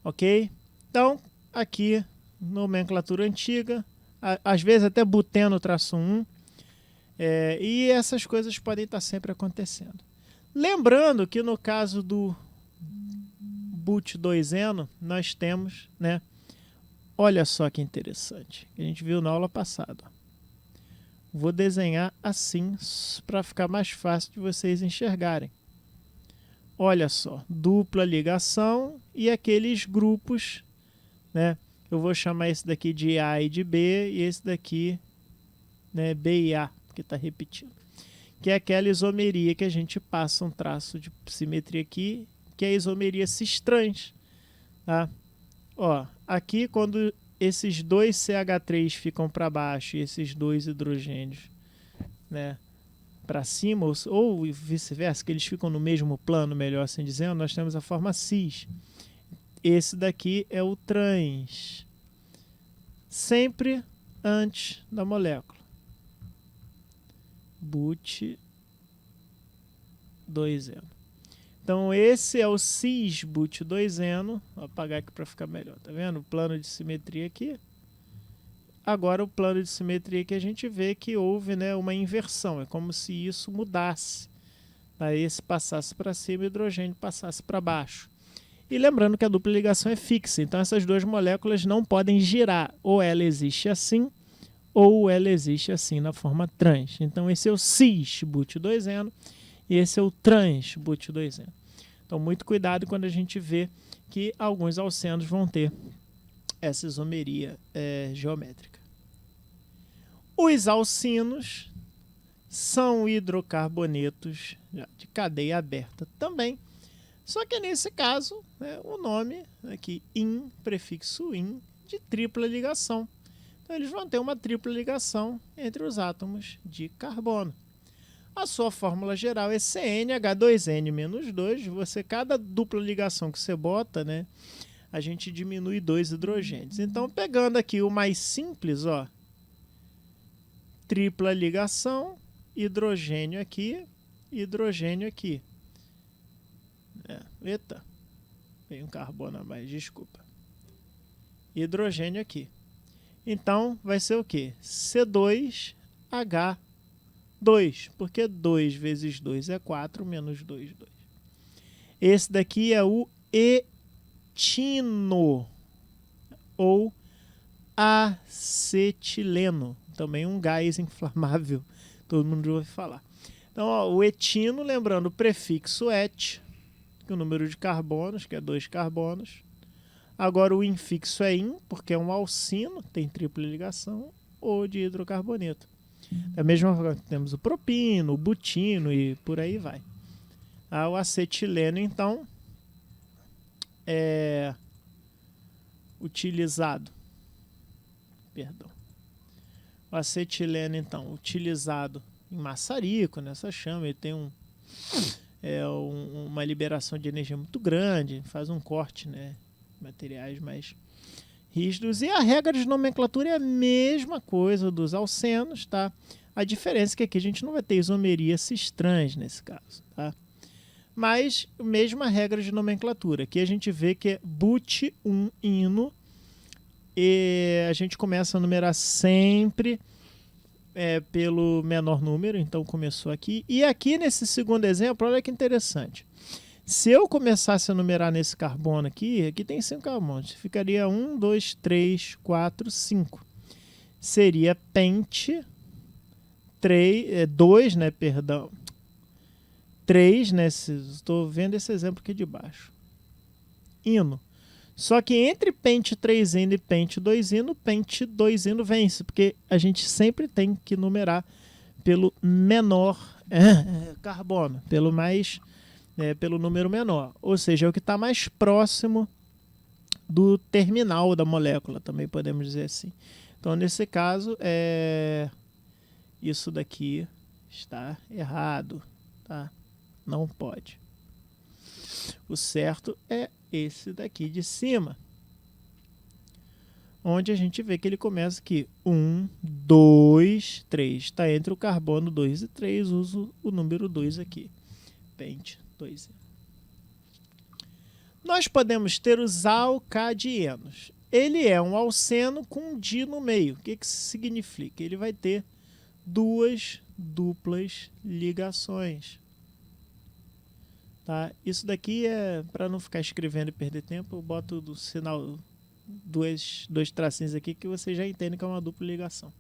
Ok? Então, aqui, nomenclatura antiga, às vezes até buteno-1, e essas coisas podem estar sempre acontecendo. Lembrando que no caso do but 2-eno, nós temos, né, olha só que interessante, que a gente viu na aula passada. Vou desenhar assim para ficar mais fácil de vocês enxergarem. Olha só, dupla ligação e aqueles grupos, né? Eu vou chamar esse daqui de A e de B, e esse daqui, né, B e A, que está repetindo. Que é aquela isomeria que a gente passa um traço de simetria aqui, que é a isomeria cis-trans. Tá? Ó, aqui, quando esses dois CH3 ficam para baixo e esses dois hidrogênios, né, para cima, ou vice-versa, que eles ficam no mesmo plano, melhor assim dizendo, nós temos a forma cis. Esse daqui é o trans, sempre antes da molécula. But 2-eno. Então esse é o cis but 2-eno. Vou apagar aqui para ficar melhor, tá vendo? O plano de simetria aqui. Agora o plano de simetria que a gente vê que houve, né, uma inversão. É como se isso mudasse. Tá? Esse passasse para cima e o hidrogênio passasse para baixo. E lembrando que a dupla ligação é fixa, então essas duas moléculas não podem girar. Ou ela existe assim, ou ela existe assim na forma trans. Então esse é o cis but 2-eno e esse é o trans but 2-eno. Então muito cuidado quando a gente vê que alguns alcenos vão ter essa isomeria geométrica. Os alcinos são hidrocarbonetos de cadeia aberta também, só que nesse caso, né, o nome aqui, prefixo in, de tripla ligação. Então eles vão ter uma tripla ligação entre os átomos de carbono. A sua fórmula geral é CnH2n-2. Cada dupla ligação que você bota, né, a gente diminui 2 hidrogênios. Então, pegando aqui o mais simples, ó, tripla ligação, hidrogênio aqui, hidrogênio aqui. Eita, tem um carbono a mais, desculpa. Hidrogênio aqui. Então, vai ser o quê? C2H2, porque 2 vezes 2 é 4, menos 2, 2. Esse daqui é o etino, ou acetileno, também um gás inflamável, todo mundo ouve falar. Então, ó, o etino, lembrando o prefixo et, que é o número de carbonos, que é 2 carbonos. Agora o infixo é in, porque é um alcino, tem tripla ligação, ou de hidrocarboneto. Da mesma forma, temos o propino, o butino e por aí vai. O acetileno, então, é utilizado. Perdão. O acetileno, então, utilizado em maçarico, nessa chama, ele tem uma liberação de energia muito grande, faz um corte, né, materiais mais rígidos. E a regra de nomenclatura é a mesma coisa dos alcenos, tá? A diferença é que aqui a gente não vai ter isomeria cis-trans nesse caso, tá? Mas mesma regra de nomenclatura. Aqui a gente vê que é but-1-ino, e a gente começa a numerar sempre pelo menor número, então começou aqui. E aqui nesse segundo exemplo, olha que interessante. Se eu começasse a numerar nesse carbono aqui tem 5 carbonos, ficaria 1, 2, 3, 4, 5. Seria pente, 2, né, perdão. 3, né, estou vendo esse exemplo aqui de baixo. Ino. Só que entre pente 3-ino e pente 2-ino, pente 2-ino vence, porque a gente sempre tem que numerar pelo menor carbono, pelo número menor, ou seja, é o que está mais próximo do terminal da molécula, também podemos dizer assim. Então, nesse caso, isso daqui está errado, tá? Não pode. O certo é esse daqui de cima, onde a gente vê que ele começa aqui, 1, 2, 3, está entre o carbono 2 e 3, uso o número 2 aqui, pente 2. Nós podemos ter os alcadienos. Ele é um alceno com um di no meio. O que isso significa? Ele vai ter 2 duplas ligações. Tá? Isso daqui é para não ficar escrevendo e perder tempo, eu boto do sinal dois tracinhos aqui que você já entende que é uma dupla ligação.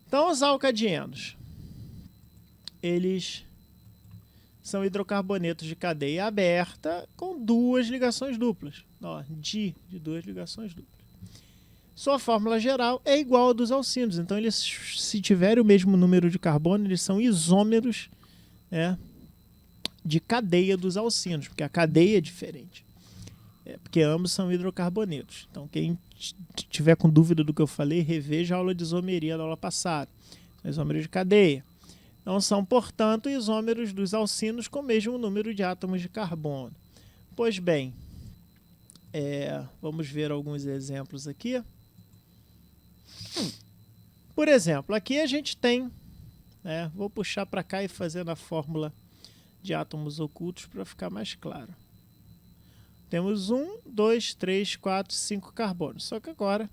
Então, os alcadienos, eles são hidrocarbonetos de cadeia aberta com 2 ligações duplas. Ó, de 2 ligações duplas. Sua fórmula geral é igual a dos alcinos. Então, eles, se tiverem o mesmo número de carbono, eles são isômeros, de cadeia dos alcinos, porque a cadeia é diferente. Porque ambos são hidrocarbonetos. Então, quem tiver com dúvida do que eu falei, reveja a aula de isomeria da aula passada. São isômeros de cadeia. Então, são, portanto, isômeros dos alcinos com o mesmo número de átomos de carbono. Pois bem, vamos ver alguns exemplos aqui. Por exemplo, aqui a gente tem, vou puxar para cá e fazer na fórmula de átomos ocultos para ficar mais claro. Temos 1, 2, 3, 4, 5 carbonos. Só que agora,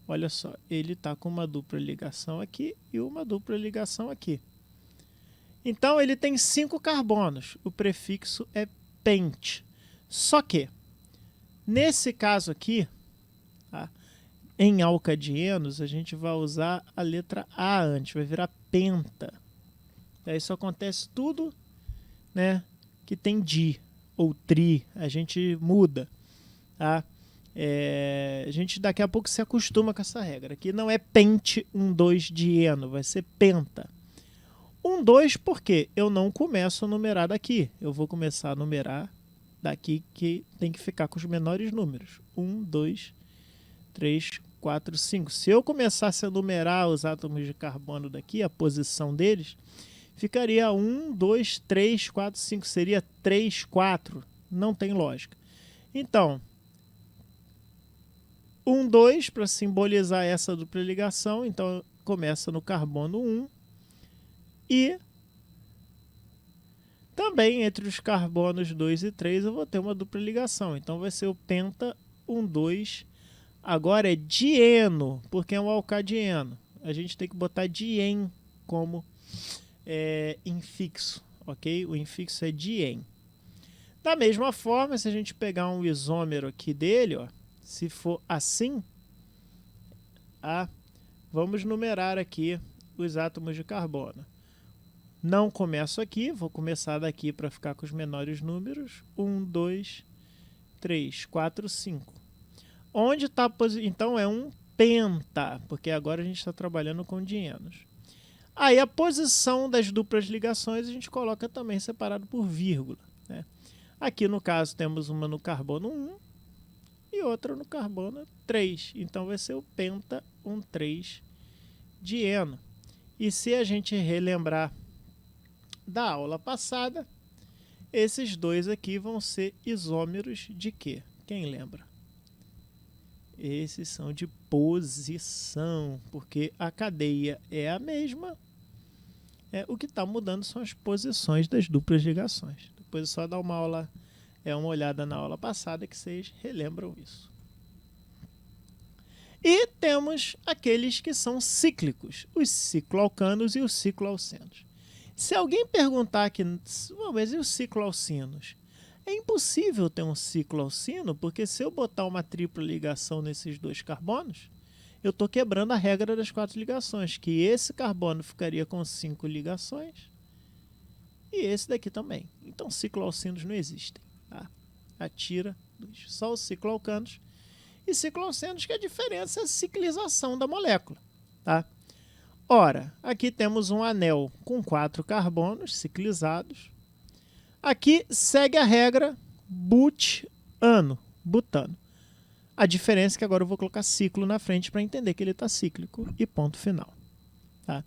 olha só, ele está com uma dupla ligação aqui e uma dupla ligação aqui. Então, ele tem 5 carbonos. O prefixo é pente. Só que, nesse caso aqui, tá, em alcadienos, a gente vai usar a letra A antes, vai virar penta. Isso acontece tudo, que tem di ou tri, a gente muda, tá? A gente daqui a pouco se acostuma com essa regra. Aqui não é pente 1, 2 dieno, vai ser penta. 1, 2 porque eu não começo a numerar daqui. Eu vou começar a numerar daqui, que tem que ficar com os menores números. 1, 2, 3, 4, 5. Se eu começasse a numerar os átomos de carbono daqui, a posição deles, ficaria 1, 2, 3, 4, 5. Seria 3, 4. Não tem lógica. Então, 1, 2 para simbolizar essa dupla ligação. Então, começa no carbono 1. E também entre os carbonos 2 e 3 eu vou ter uma dupla ligação. Então, vai ser o penta 1, 2. Agora é dieno, porque é um alcadieno. A gente tem que botar dien como infixo, ok? O infixo é dien. Da mesma forma, se a gente pegar um isômero aqui dele, ó, se for assim, vamos numerar aqui os átomos de carbono. Não começo aqui, vou começar daqui para ficar com os menores números. 1, 2, 3, 4, 5. Onde está a posição? Então é um penta, porque agora a gente está trabalhando com dienos. Aí a posição das duplas ligações a gente coloca também separado por vírgula, né? Aqui no caso temos uma no carbono 1 e outra no carbono 3. Então vai ser o penta 1, 3 dieno. E se a gente relembrar da aula passada, esses dois aqui vão ser isômeros de quê? Quem lembra? Esses são de posição, porque a cadeia é a mesma. O que está mudando são as posições das duplas ligações. Depois é só dar uma olhada na aula passada que vocês relembram isso. E temos aqueles que são cíclicos, os cicloalcanos e os cicloalcenos. Se alguém perguntar aqui, mas e os cicloalcinos? É impossível ter um cicloalcino, porque se eu botar uma tripla ligação nesses dois carbonos, eu estou quebrando a regra das 4 ligações, que esse carbono ficaria com 5 ligações e esse daqui também. Então, cicloalcinos não existem. Tá? Atira só os cicloalcanos. E cicloalcenos, que a diferença é a ciclização da molécula. Tá? Ora, aqui temos um anel com 4 carbonos ciclizados. Aqui segue a regra butano. A diferença é que agora eu vou colocar ciclo na frente para entender que ele está cíclico e ponto final. Tá?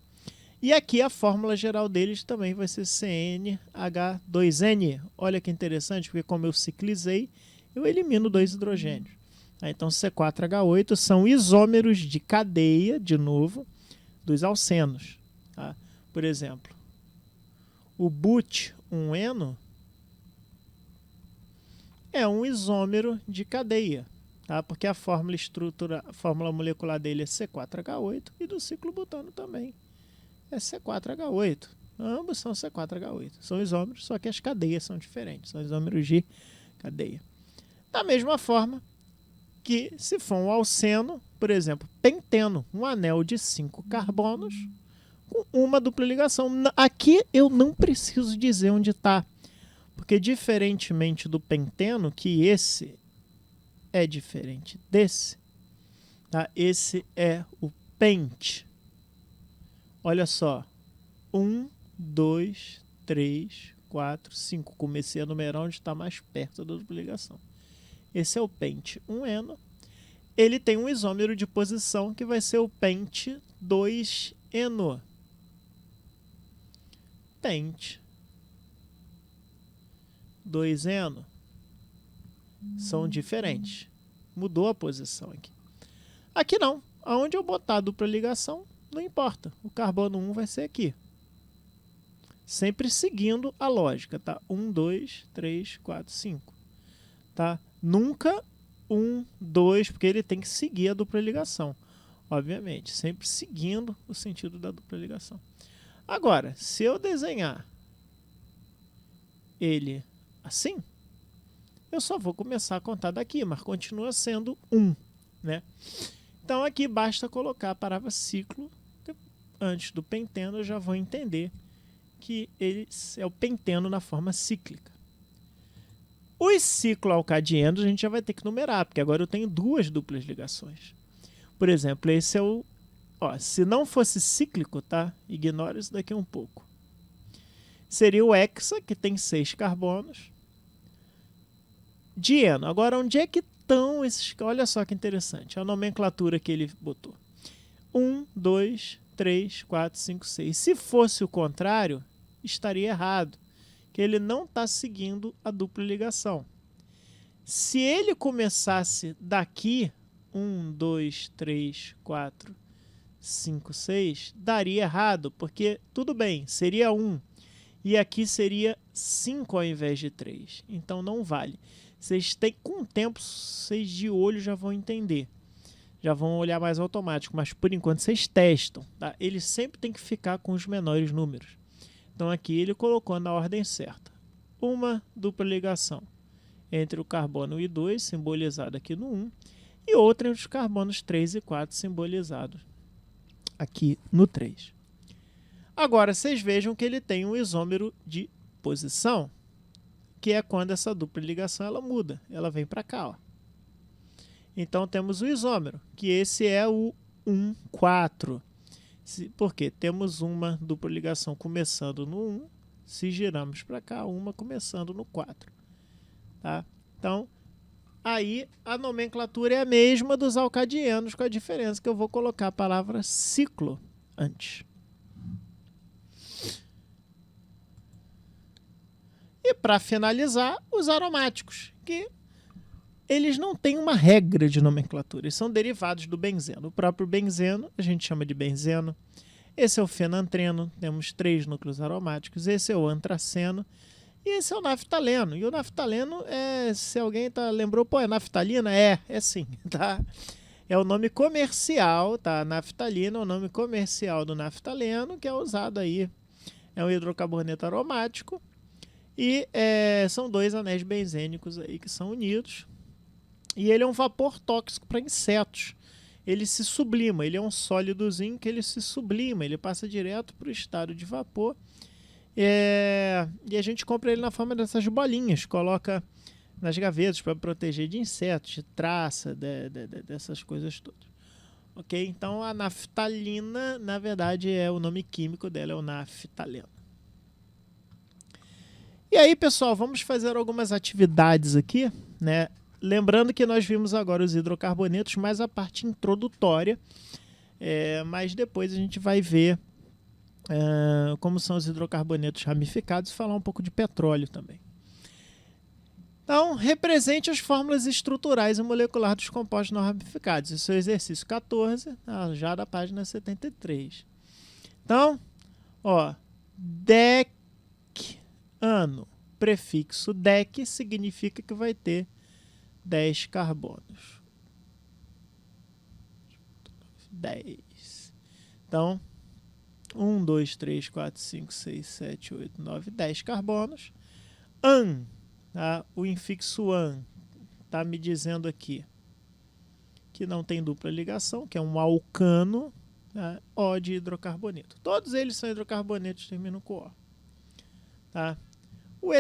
E aqui a fórmula geral deles também vai ser CnH2n. Olha que interessante, porque como eu ciclizei, eu elimino 2 hidrogênios. Então C4H8 são isômeros de cadeia, de novo, dos alcenos. Tá? Por exemplo, o but1eno é um isômero de cadeia, tá? Porque a fórmula molecular dele é C4H8 e do ciclo butano também é C4H8. Ambos são C4H8. São isômeros, só que as cadeias são diferentes. São isômeros de cadeia. Da mesma forma que se for um alceno, por exemplo, penteno, um anel de 5 carbonos com uma dupla ligação. Aqui eu não preciso dizer onde está, porque diferentemente do penteno, que esse é diferente desse, tá? Esse é o pente. Olha só, 1, 2, 3, 4, 5. Comecei a numerar onde está mais perto da dupla ligação. Esse é o pente 1eno. Ele tem um isômero de posição que vai ser o pente 2eno. Pente 2eno. São diferentes. Mudou a posição aqui. Aqui não. Aonde eu botar a dupla ligação, não importa. O carbono 1 vai ser aqui. Sempre seguindo a lógica, tá? 1, 2, 3, 4, 5. Tá? Nunca 1, 2, porque ele tem que seguir a dupla ligação. Obviamente, sempre seguindo o sentido da dupla ligação. Agora, se eu desenhar ele assim, eu só vou começar a contar daqui, mas continua sendo 1, né? Então aqui basta colocar a palavra ciclo antes do penteno, eu já vou entender que ele é o penteno na forma cíclica. Os cicloalcadienos a gente já vai ter que numerar, porque agora eu tenho duas duplas ligações. Por exemplo, esse é o... Ó, se não fosse cíclico, tá? Ignora isso daqui um pouco. Seria o hexa, que tem 6 carbonos. Dieno. Agora, onde é que estão esses... Olha só que interessante, a nomenclatura que ele botou. 1, 2, 3, 4, 5, 6. Se fosse o contrário, estaria errado, que ele não está seguindo a dupla ligação. Se ele começasse daqui, 1, 2, 3, 4, 5, 6, daria errado, porque tudo bem, seria 1, e aqui seria 5 ao invés de 3, então não vale. Vocês têm, com o tempo, vocês de olho já vão entender, já vão olhar mais automático, mas por enquanto vocês testam, tá? Ele sempre tem que ficar com os menores números. Então aqui ele colocou na ordem certa. Uma dupla ligação entre o carbono I2, simbolizado aqui no 1, e outra entre os carbonos 3 e 4, simbolizados aqui no 3. Agora vocês vejam que ele tem um isômero de posição, que é quando essa dupla ligação ela muda, ela vem para cá, ó. Então temos o isômero, que esse é o 1, 4. Porque temos uma dupla ligação começando no 1, se giramos para cá, uma começando no 4. Tá? Então, aí a nomenclatura é a mesma dos alcadienos, com a diferença que eu vou colocar a palavra ciclo antes. E para finalizar, os aromáticos, que eles não têm uma regra de nomenclatura, eles são derivados do benzeno. O próprio benzeno a gente chama de benzeno. Esse é o fenantreno, temos 3 núcleos aromáticos. Esse é o antraceno e esse é o naftaleno. E o naftaleno, se alguém lembrou, pô, é naftalina? É sim, tá? É o nome comercial, tá? Naftalina é o nome comercial do naftaleno, que é usado aí. É um hidrocarboneto aromático e são 2 anéis benzênicos aí que são unidos. E ele é um vapor tóxico para insetos. Ele se sublima, ele é um sólidozinho que ele se sublima, ele passa direto para o estado de vapor. E a gente compra ele na forma dessas bolinhas, coloca nas gavetas para proteger de insetos, de traça, dessas coisas todas. Ok? Então a naftalina, na verdade, o nome químico dela é o naftaleno. E aí, pessoal, vamos fazer algumas atividades aqui, né? Lembrando que nós vimos agora os hidrocarbonetos, mais a parte introdutória, mas depois a gente vai ver como são os hidrocarbonetos ramificados e falar um pouco de petróleo também. Então, represente as fórmulas estruturais e moleculares dos compostos não ramificados. Esse é o exercício 14, já da página 73. Então, ó, decano, prefixo dec significa que vai ter 10 carbonos. 10. Então, 1, 2, 3, 4, 5, 6, 7, 8, 9, 10 carbonos. An, tá? O infixo an está me dizendo aqui que não tem dupla ligação, que é um alcano, tá? O de hidrocarboneto. Todos eles são hidrocarbonetos, terminam com O. Tá? O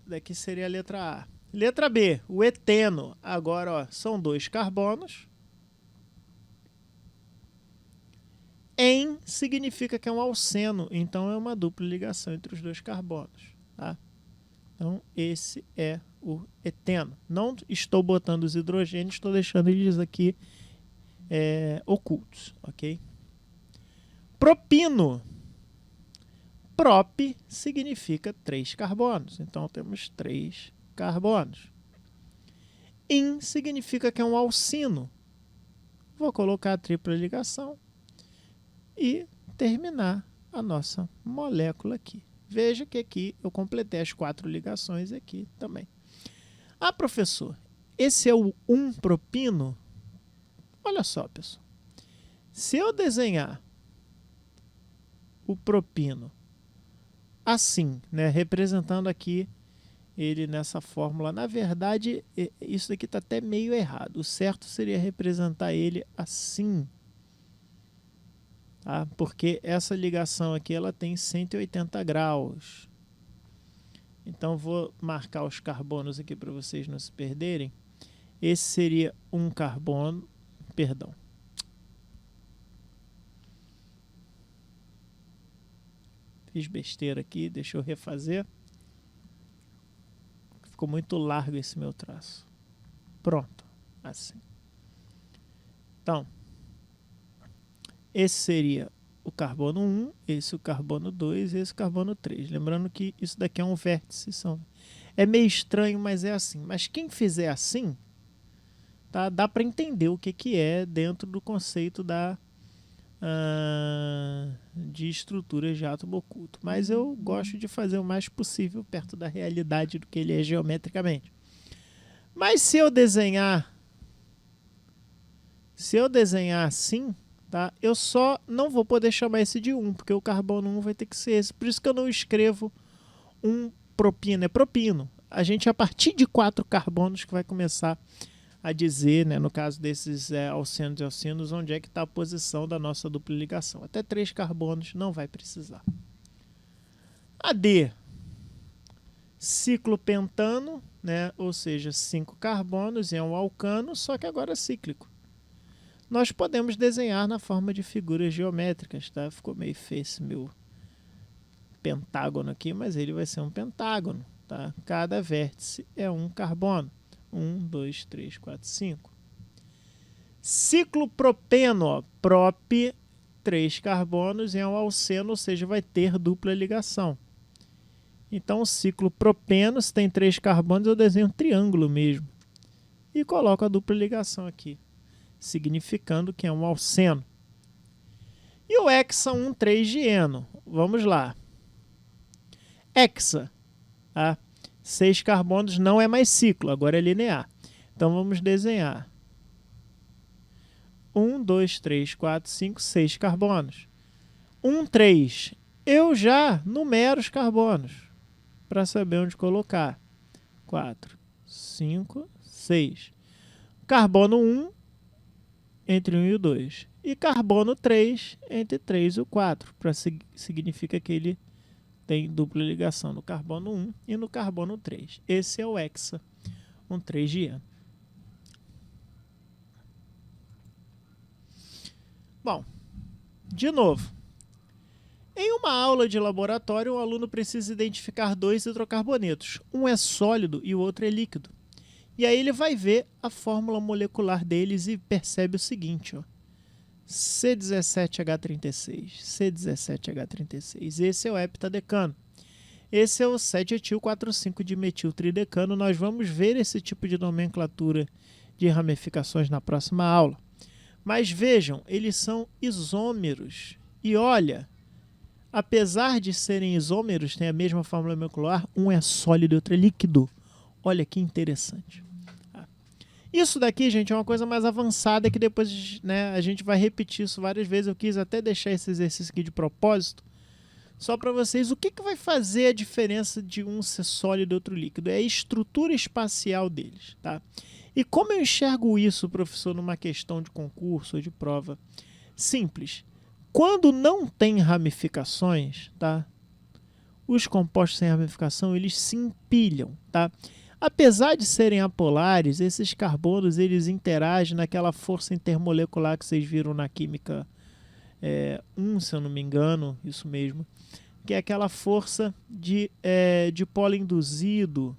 daqui seria a letra A. Letra B, o eteno. Agora, ó, são 2 carbonos. En significa que é um alceno, então é uma dupla ligação entre os 2 carbonos. Tá? Então, esse é o eteno. Não estou botando os hidrogênios, estou deixando eles aqui ocultos. Ok? Propino. Prop significa 3 carbonos, então temos 3 carbonos. In significa que é um alcino. Vou colocar a tripla ligação e terminar a nossa molécula aqui. Veja que aqui eu completei as 4 ligações aqui também. Ah, professor, esse é o 1-propino? Olha só, pessoal. Se eu desenhar o propino assim, né, representando aqui ele nessa fórmula, na verdade, isso daqui está até meio errado. O certo seria representar ele assim. Tá? Porque essa ligação aqui ela tem 180 graus. Então vou marcar os carbonos aqui para vocês não se perderem. Esse seria um carbono, perdão. Fiz besteira aqui, deixa eu refazer. Ficou muito largo esse meu traço. Pronto, assim. Então, esse seria o carbono 1, esse o carbono 2 e esse o carbono 3. Lembrando que isso daqui é um vértice. É meio estranho, mas é assim. Mas quem fizer assim, tá, dá para entender o que é dentro do conceito de estruturas de átomo oculto. Mas eu gosto de fazer o mais possível perto da realidade do que ele é geometricamente. Mas se eu desenhar assim, tá, eu só não vou poder chamar esse de 1, porque o carbono 1 vai ter que ser esse. Por isso que eu não escrevo um propino, é propino. A gente, a partir de 4 carbonos, que vai começar a dizer, né, no caso desses alcenos e alcinos, onde é que está a posição da nossa dupla ligação. Até 3 carbonos não vai precisar. A D, ciclo pentano, né, ou seja, 5 carbonos, é um alcano, só que agora é cíclico. Nós podemos desenhar na forma de figuras geométricas, tá? Ficou meio feio esse meu pentágono aqui, mas ele vai ser um pentágono, tá? Cada vértice é um carbono. 1, 2, 3, 4, 5. Ciclo propeno, ó, prop, 3 carbonos, é um alceno, ou seja, vai ter dupla ligação. Então, o ciclo propeno, se tem 3 carbonos, eu desenho um triângulo mesmo. E coloco a dupla ligação aqui, significando que é um alceno. E o hexa 1,3-dieno. Vamos lá. Hexa, tá? 6 carbonos não é mais ciclo, agora é linear. Então vamos desenhar 1, 2, 3, 4, 5, 6 carbonos. 1, 3. Eu já numero os carbonos para saber onde colocar. 4, 5, 6. Carbono 1 entre 1 e o 2. E carbono 3 entre 3 e o 4. Significa que ele tem dupla ligação no carbono 1 e no carbono 3. Esse é o hexa 1,3-dieno. Bom, de novo, em uma aula de laboratório, o aluno precisa identificar 2 hidrocarbonetos. Um é sólido e o outro é líquido. E aí ele vai ver a fórmula molecular deles e percebe o seguinte, ó. C17H36, C17H36. Esse é o heptadecano. Esse é o 7-etil-4,5-dimetiltridecano. Nós vamos ver esse tipo de nomenclatura de ramificações na próxima aula. Mas vejam, eles são isômeros. E olha, apesar de serem isômeros, tem a mesma fórmula molecular, um é sólido e outro é líquido. Olha que interessante. Isso daqui, gente, é uma coisa mais avançada que depois, né, a gente vai repetir isso várias vezes. Eu quis até deixar esse exercício aqui de propósito, só para vocês. O que vai fazer a diferença de um ser sólido e outro líquido? É a estrutura espacial deles, tá? E como eu enxergo isso, professor, numa questão de concurso ou de prova? Simples. Quando não tem ramificações, tá? Os compostos sem ramificação, eles se empilham, tá? Apesar de serem apolares, esses carbonos eles interagem naquela força intermolecular que vocês viram na química 1, se eu não me engano, isso mesmo, que é aquela força de dipolo induzido,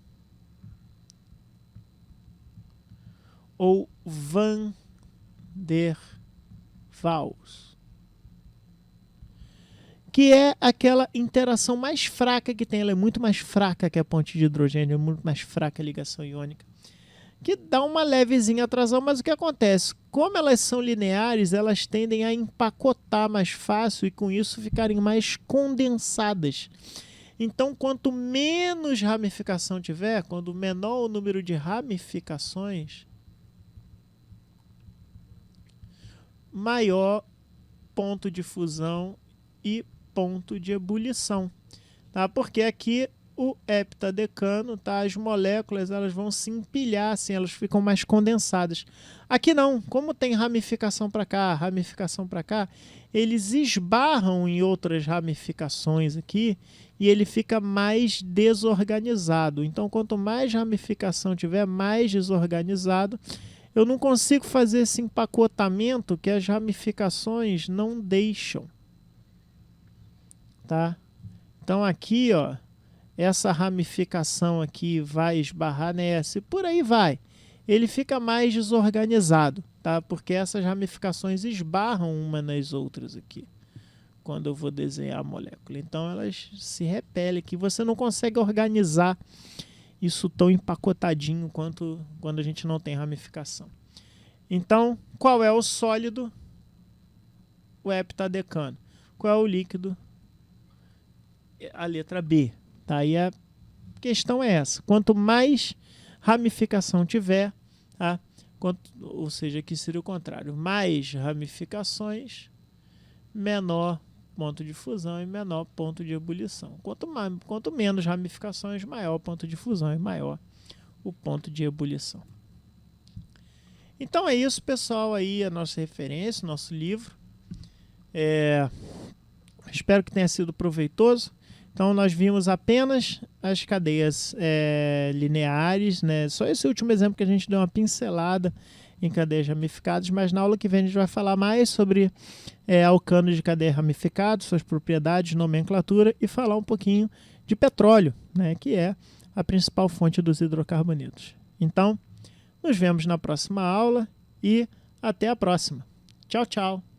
ou Van der Waals, que é aquela interação mais fraca que tem. Ela é muito mais fraca que a ponte de hidrogênio, é muito mais fraca a ligação iônica, que dá uma levezinha atrasão, mas o que acontece? Como elas são lineares, elas tendem a empacotar mais fácil e com isso ficarem mais condensadas. Então, quanto menos ramificação tiver, quando menor o número de ramificações, maior ponto de fusão e ponto de ebulição, tá? Porque aqui o heptadecano, tá? As moléculas elas vão se empilhar, assim, elas ficam mais condensadas. Aqui não, como tem ramificação para cá, ramificação para cá, eles esbarram em outras ramificações aqui e ele fica mais desorganizado. Então, quanto mais ramificação tiver, mais desorganizado. Eu não consigo fazer esse empacotamento que as ramificações não deixam, tá? Então aqui, ó, essa ramificação aqui vai esbarrar nessa e por aí vai. Ele fica mais desorganizado, tá? Porque essas ramificações esbarram uma nas outras aqui, quando eu vou desenhar a molécula. Então elas se repelem aqui. Você não consegue organizar isso tão empacotadinho quanto quando a gente não tem ramificação. Então, qual é o sólido? O heptadecano. Qual é o líquido? A letra B. Tá? E a questão é essa. Quanto mais ramificação tiver, tá? Ou seja, aqui seria o contrário. Mais ramificações, menor ponto de fusão e menor ponto de ebulição. Quanto menos ramificações, maior o ponto de fusão e maior o ponto de ebulição. Então é isso, pessoal, aí a nossa referência, nosso livro. Espero que tenha sido proveitoso. Então nós vimos apenas as cadeias lineares, né? Só esse último exemplo que a gente deu uma pincelada em cadeias ramificadas, mas na aula que vem a gente vai falar mais sobre alcanos de cadeia ramificada, suas propriedades, nomenclatura e falar um pouquinho de petróleo, né, que é a principal fonte dos hidrocarbonetos. Então, nos vemos na próxima aula e até a próxima. Tchau, tchau!